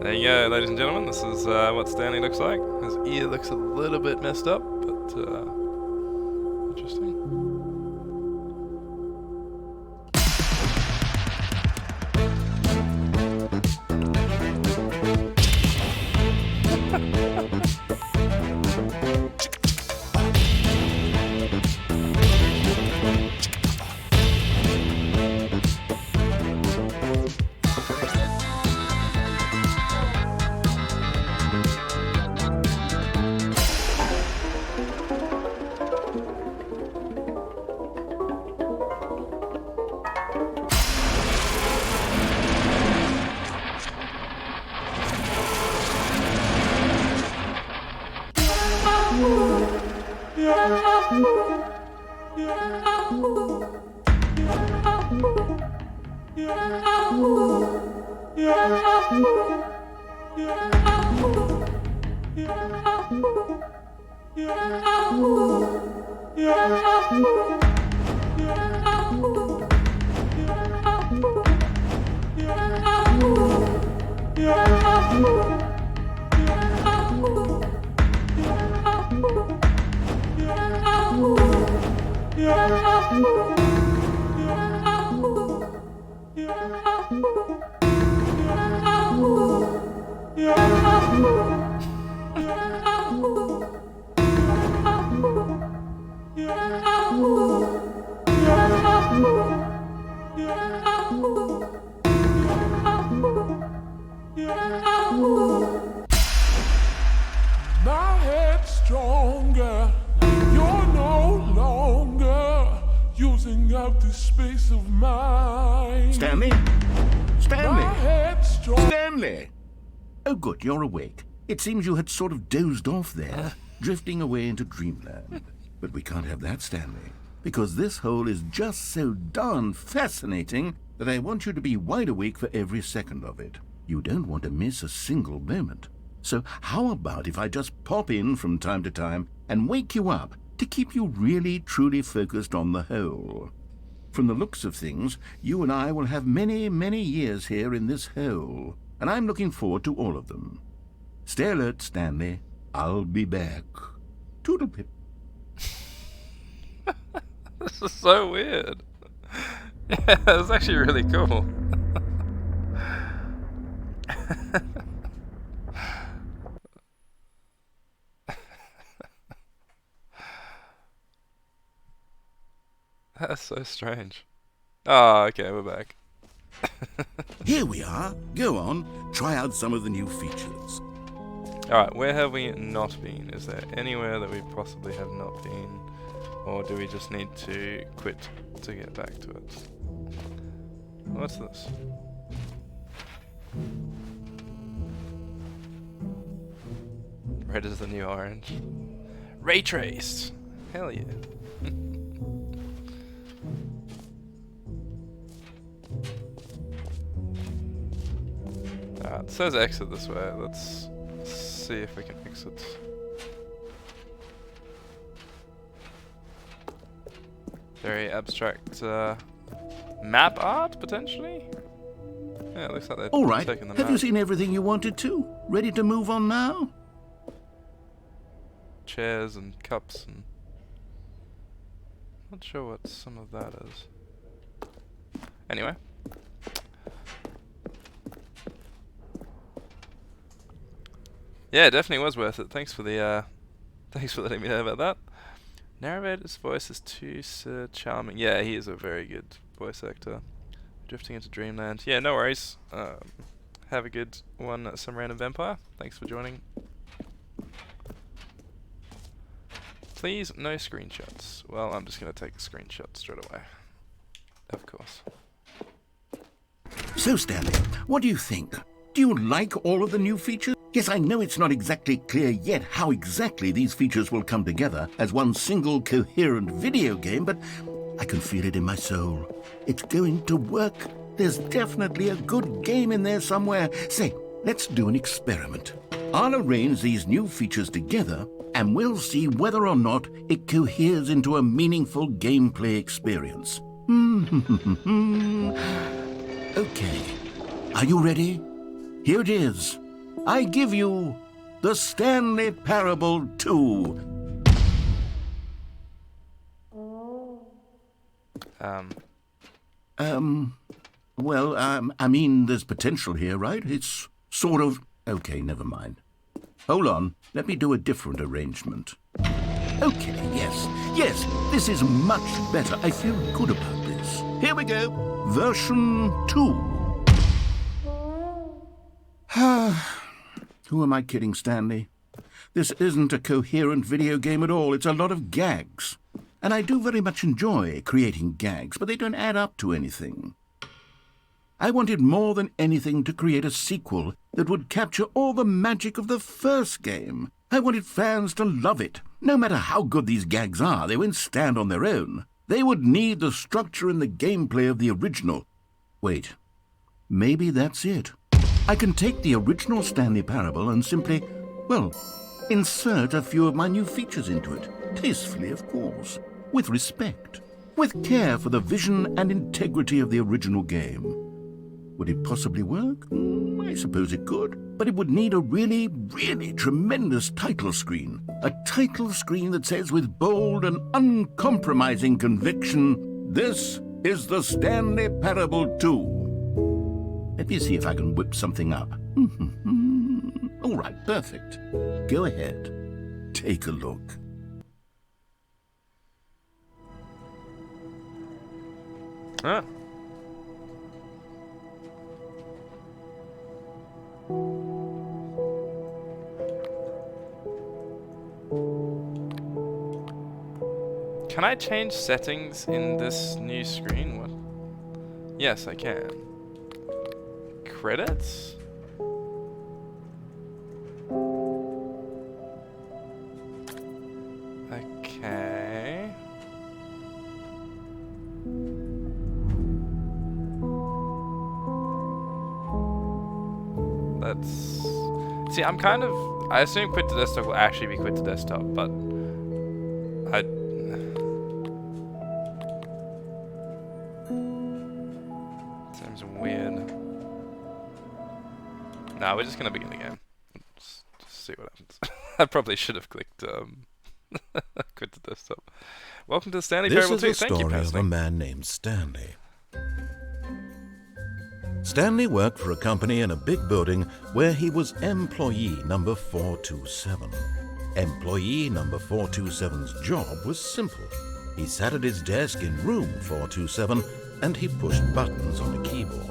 S1: There you go, ladies and gentlemen. This is what Stanley looks like. His ear looks a little bit messed up, but interesting.
S7: My head's stronger. You're no longer using up the space of mine.
S2: Stanley?
S7: My
S2: Stanley?
S7: head's strong.
S2: Stanley! Oh, good, you're awake. It seems you had sort of dozed off there, drifting away into dreamland. But we can't have that, Stanley, because this hole is just so darn fascinating that I want you to be wide awake for every second of it. You don't want to miss a single moment. So how about if I just pop in from time to time and wake you up to keep you really, truly focused on the hole? From the looks of things, you and I will have many, many years here in this hole, and I'm looking forward to all of them. Stay alert, Stanley. I'll be back. Toodlepip.
S1: This is so weird. Yeah, it's actually really cool. That's so strange. Oh, okay, we're back.
S2: Here we are. Go on, try out some of the new features.
S1: Alright, where have we not been? Is there anywhere that we possibly have not been? Or do we just need to quit to get back to it? What's this? Red is the new orange. Ray traced! Hell yeah. It says exit this way. Let's see if we can exit. Very abstract map art, potentially? Yeah, it looks like they're
S2: All right,
S1: taking the
S2: have
S1: map.
S2: you seen everything you wanted to? Ready to move on now?
S1: Chairs and cups and... Not sure what some of that is. Anyway. Yeah, it definitely was worth it. Thanks for the thanks for letting me know about that. Narrator's voice is too charming. Yeah, he is a very good voice actor. Drifting into Dreamland. Yeah, no worries. Have a good one, Some Random Vampire. Thanks for joining. Please, no screenshots. Well, I'm just going to take a screenshot straight away. Of course.
S2: So, Stanley, what do you think? Do you like all of the new features? Yes, I know it's not exactly clear yet how exactly these features will come together as one single coherent video game, but I can feel it in my soul. It's going to work. There's definitely a good game in there somewhere. Say, let's do an experiment. I'll arrange these new features together, and we'll see whether or not it coheres into a meaningful gameplay experience. Okay. Are you ready? Here it is. I give you the Stanley Parable 2. Well, I mean, there's potential here, right? It's sort of... Okay, never mind. Hold on, let me do a different arrangement. Okay, yes, this is much better. I feel good about this. Here we go. Version 2. Who am I kidding, Stanley? This isn't a coherent video game at all. It's a lot of gags. And I do very much enjoy creating gags, but they don't add up to anything. I wanted more than anything to create a sequel that would capture all the magic of the first game. I wanted fans to love it. No matter how good these gags are, they won't stand on their own. They would need the structure and the gameplay of the original. Wait, maybe that's it. I can take the original Stanley Parable and simply, well, insert a few of my new features into it. Tastefully, of course. With respect. With care for the vision and integrity of the original game. Would it possibly work? I suppose it could. But it would need a really, really tremendous title screen. A title screen that says with bold and uncompromising conviction, "This is the Stanley Parable 2. Let me see if I can whip something up. All right, perfect. Go ahead. Take a look.
S1: Ah. Can I change settings in this new screen? What? Yes, I can. Credits? Okay. Let's see. I'm kind of. I assume quit to desktop will actually be quit to desktop, but I. Seems weird. Nah, we're just gonna begin the game. Just see what happens. I probably should have clicked quit to desktop. Welcome to the Stanley
S2: This
S1: Parable
S2: is
S1: 2.
S2: the
S1: Thank you,
S2: story of a
S1: Pasnic.
S2: man named Stanley. Stanley worked for a company in a big building where he was employee number 427. Employee number 427's job was simple. He sat at his desk in room 427 and he pushed buttons on a keyboard.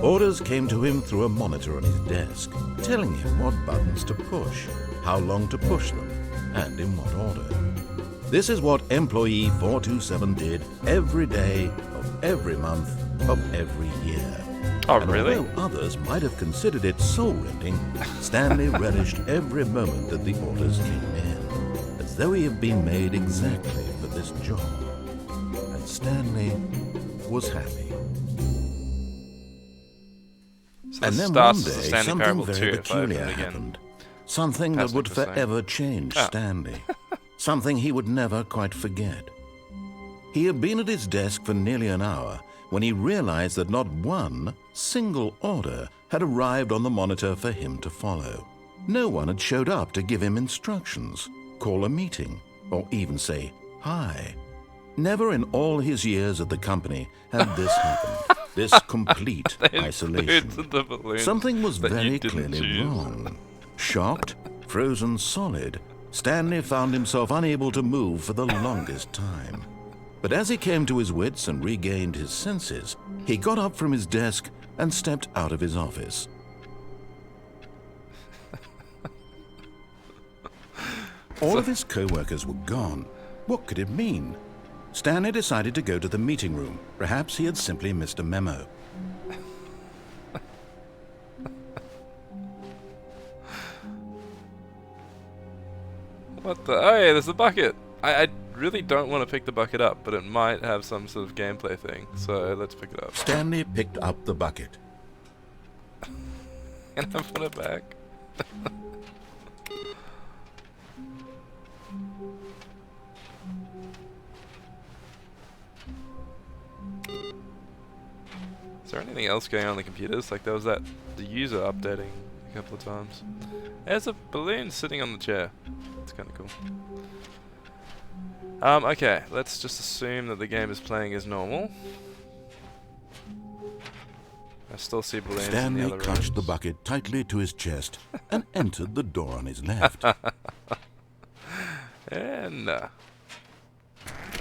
S2: Orders came to him through a monitor on his desk, telling him what buttons to push, how long to push them, and in what order. This is what employee 427 did every day of every month of every year.
S1: Oh,
S2: And
S1: really?
S2: although others might have considered it soul-rending, Stanley relished every moment that the orders came in, as though he had been made exactly for this job. And Stanley was happy.
S1: So
S2: And
S1: this
S2: then one
S1: starts
S2: day,
S1: as a Stanley
S2: something
S1: Parable
S2: very
S1: 2 if I open
S2: peculiar
S1: it again.
S2: happened. Something that
S1: Pasnic
S2: would
S1: was saying.
S2: forever change
S1: Oh.
S2: Stanley. Something he would never quite forget. He had been at his desk for nearly an hour when he realized that not one single order had arrived on the monitor for him to follow. No one had showed up to give him instructions, call a meeting, or even say hi. Never in all his years at the company had this happened. This complete isolation.
S1: The balloons
S2: Something was
S1: that you
S2: very
S1: didn't
S2: clearly
S1: choose.
S2: wrong. Shocked, frozen solid, Stanley found himself unable to move for the longest time. But as he came to his wits and regained his senses, he got up from his desk and stepped out of his office. All of his co-workers were gone. What could it mean? Stanley decided to go to the meeting room. Perhaps he had simply missed a memo.
S1: What the? Oh yeah, there's a bucket. I really don't want to pick the bucket up, but it might have some sort of gameplay thing. So let's pick it up.
S2: Stanley picked up the bucket.
S1: And I put it back. Is there anything else going on the computers? Like there was the user updating a couple of times. There's a balloon sitting on the chair. It's kind of cool. Okay, let's just assume that the game is playing as normal. I still see balloons in the
S2: Stanley
S1: other
S2: clutched the
S1: rooms.
S2: bucket tightly to his chest and entered the door on his left.
S1: And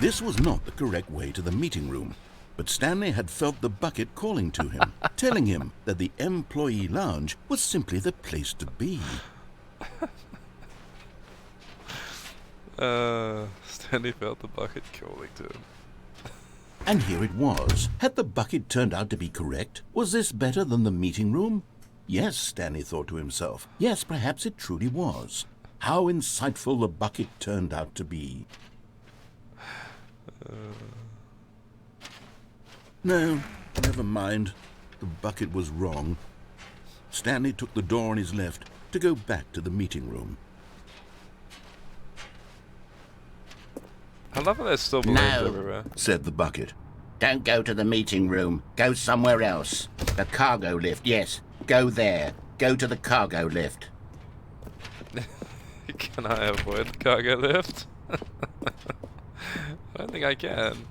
S2: This was not the correct way to the meeting room, but Stanley had felt the bucket calling to him, telling him that the employee lounge was simply the place to be.
S1: Stanley felt the bucket calling to him.
S2: And here it was. Had the bucket turned out to be correct? Was this better than the meeting room? Yes, Stanley thought to himself. Yes, perhaps it truly was. How insightful the bucket turned out to be. No, never mind. The bucket was wrong. Stanley took the door on his left to go back to the meeting room.
S1: I love that there's still balloons
S8: No.
S1: everywhere.
S2: Said the bucket.
S8: Don't go to the meeting room. Go somewhere else. The cargo lift, yes. Go there. Go to the cargo lift.
S1: Can I avoid the cargo lift? I don't think I can.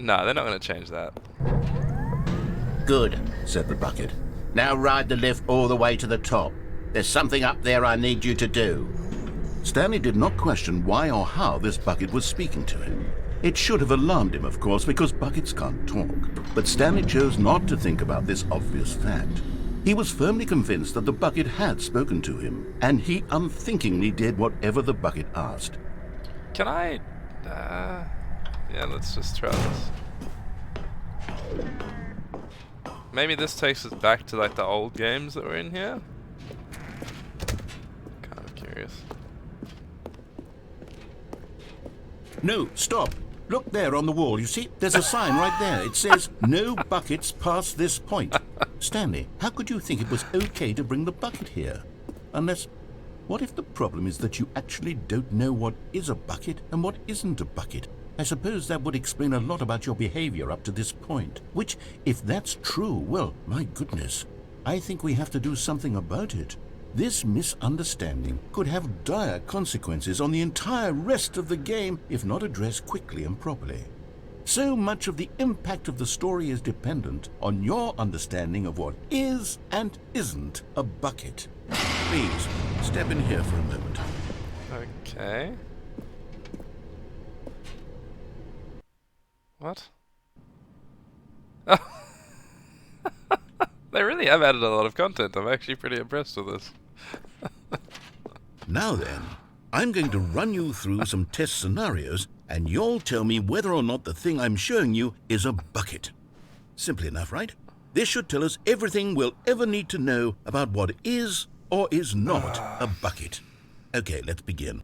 S1: No, they're not going to change that.
S8: Good.
S2: Said the bucket.
S8: Now ride the lift all the way to the top. There's something up there I need you to do.
S2: Stanley did not question why or how this bucket was speaking to him. It should have alarmed him, of course, because buckets can't talk. But Stanley chose not to think about this obvious fact. He was firmly convinced that the bucket had spoken to him, and he unthinkingly did whatever the bucket asked.
S1: Can I... yeah, let's just try this. Maybe this takes us back to like the old games that were in here? Kind of curious.
S2: No, stop. Look there on the wall. You see, there's a sign right there. It says, no buckets past this point. Stanley, how could you think it was okay to bring the bucket here? Unless, what if the problem is that you actually don't know what is a bucket and what isn't a bucket? I suppose that would explain a lot about your behavior up to this point. Which, if that's true, well, my goodness, I think we have to do something about it. This misunderstanding could have dire consequences on the entire rest of the game if not addressed quickly and properly. So much of the impact of the story is dependent on your understanding of what is and isn't a bucket. Please, step in here for a moment.
S1: Okay. What? Oh. They really really have added a lot of content. I'm actually pretty impressed with this.
S2: Now then, I'm going to run you through some test scenarios, and you'll tell me whether or not the thing I'm showing you is a bucket. Simple enough, right? This should tell us everything we'll ever need to know about what is or is not a bucket. Okay, let's begin.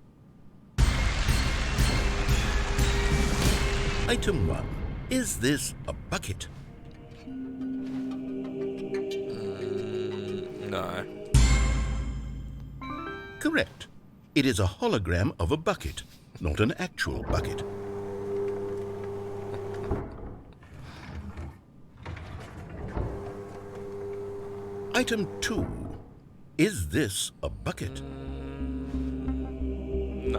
S2: Item 1. Is this a bucket?
S1: No.
S2: Correct. It is a hologram of a bucket, not an actual bucket. Item 2. Is this a bucket?
S1: No.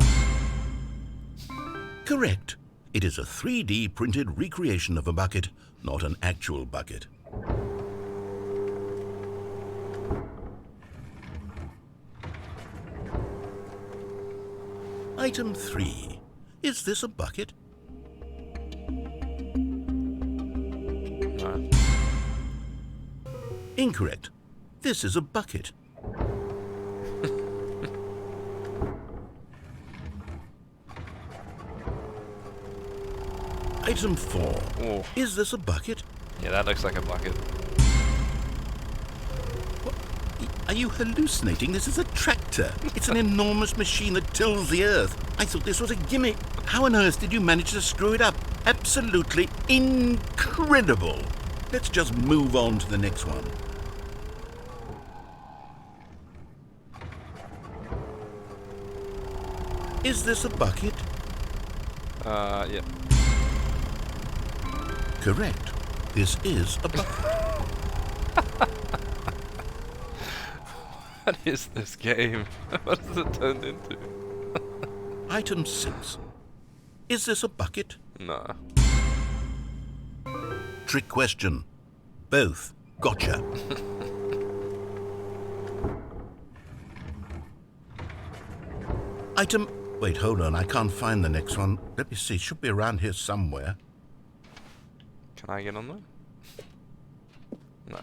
S2: Correct. It is a 3D printed recreation of a bucket, not an actual bucket. Item 3. Is this a bucket?
S1: No.
S2: Incorrect. This is a bucket. Item 4.
S1: Oh.
S2: Is this a bucket?
S1: Yeah, that looks like a bucket.
S2: Are you hallucinating? This is a tractor. It's an enormous machine that tills the earth. I thought this was a gimmick. How on earth did you manage to screw it up? Absolutely incredible. Let's just move on to the next one. Is this a bucket?
S1: Yeah.
S2: Correct. This is a bucket.
S1: What is this game? What has it turned into?
S2: Item 6. Is this a bucket?
S1: No.
S2: Trick question. Both. Gotcha. Item... Wait, hold on. I can't find the next one. Let me see. It should be around here somewhere.
S1: Can I get on there? No.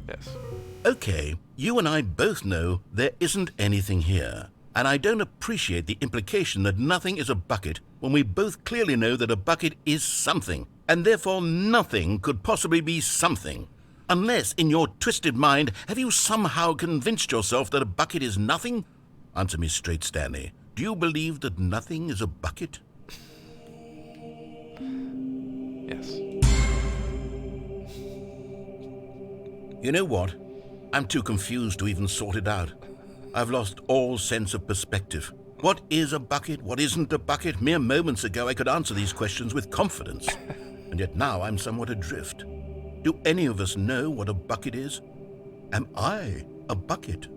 S1: Yes.
S2: Okay, you and I both know there isn't anything here. And I don't appreciate the implication that nothing is a bucket when we both clearly know that a bucket is something, and therefore nothing could possibly be something. Unless, in your twisted mind, have you somehow convinced yourself that a bucket is nothing? Answer me straight, Stanley. Do you believe that nothing is a bucket?
S1: Yes.
S2: You know what? I'm too confused to even sort it out. I've lost all sense of perspective. What is a bucket? What isn't a bucket? Mere moments ago I could answer these questions with confidence. And yet now I'm somewhat adrift. Do any of us know what a bucket is? Am I a bucket?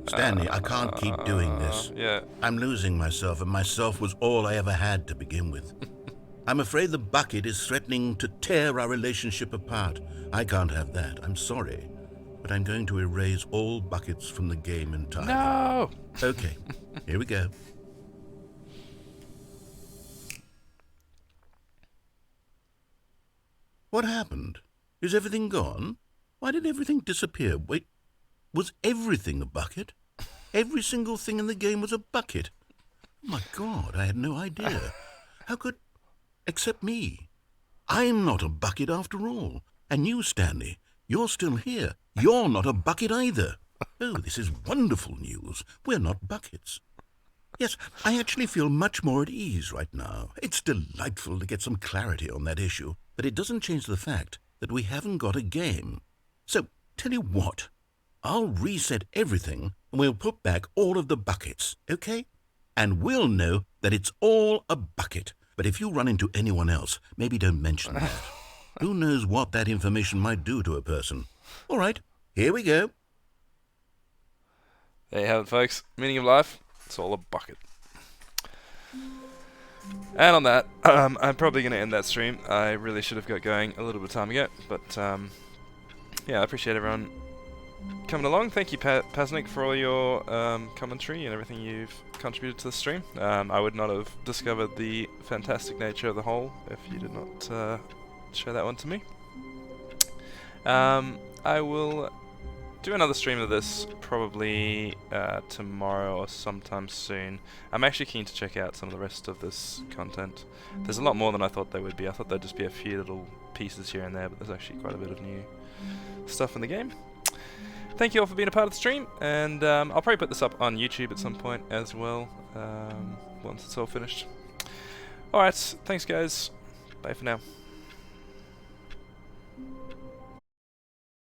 S2: Stanley, I can't keep doing this.
S1: Yeah.
S2: I'm losing myself, and myself was all I ever had to begin with. I'm afraid the bucket is threatening to tear our relationship apart. I can't have that. I'm sorry. But I'm going to erase all buckets from the game entirely.
S1: No!
S2: Okay, here we go. What happened? Is everything gone? Why did everything disappear? Wait, was everything a bucket? Every single thing in the game was a bucket. Oh my God, I had no idea. How could... Except me. I'm not a bucket after all. And you, Stanley, you're still here. You're not a bucket either. Oh, this is wonderful news. We're not buckets. Yes, I actually feel much more at ease right now. It's delightful to get some clarity on that issue, but it doesn't change the fact that we haven't got a game. So, tell you what, I'll reset everything and we'll put back all of the buckets, okay? And we'll know that it's all a bucket. But if you run into anyone else, maybe don't mention that. Who knows what that information might do to a person. All right, here we go.
S1: There you have it, folks. Meaning of life, it's all a bucket. And on that, I'm probably going to end that stream. I really should have got going a little bit of time ago. But, yeah, I appreciate everyone coming along. Thank you, Pasnic, for all your commentary and everything you've contributed to the stream. I would not have discovered the fantastic nature of the whole if you did not show that one to me. I will do another stream of this probably tomorrow or sometime soon. I'm actually keen to check out some of the rest of this content. There's a lot more than I thought there would be. I thought there'd just be a few little pieces here and there, but there's actually quite a bit of new stuff in the game. Thank you all for being a part of the stream, and I'll probably put this up on YouTube at some point as well, once it's all finished. Alright, thanks guys. Bye for now.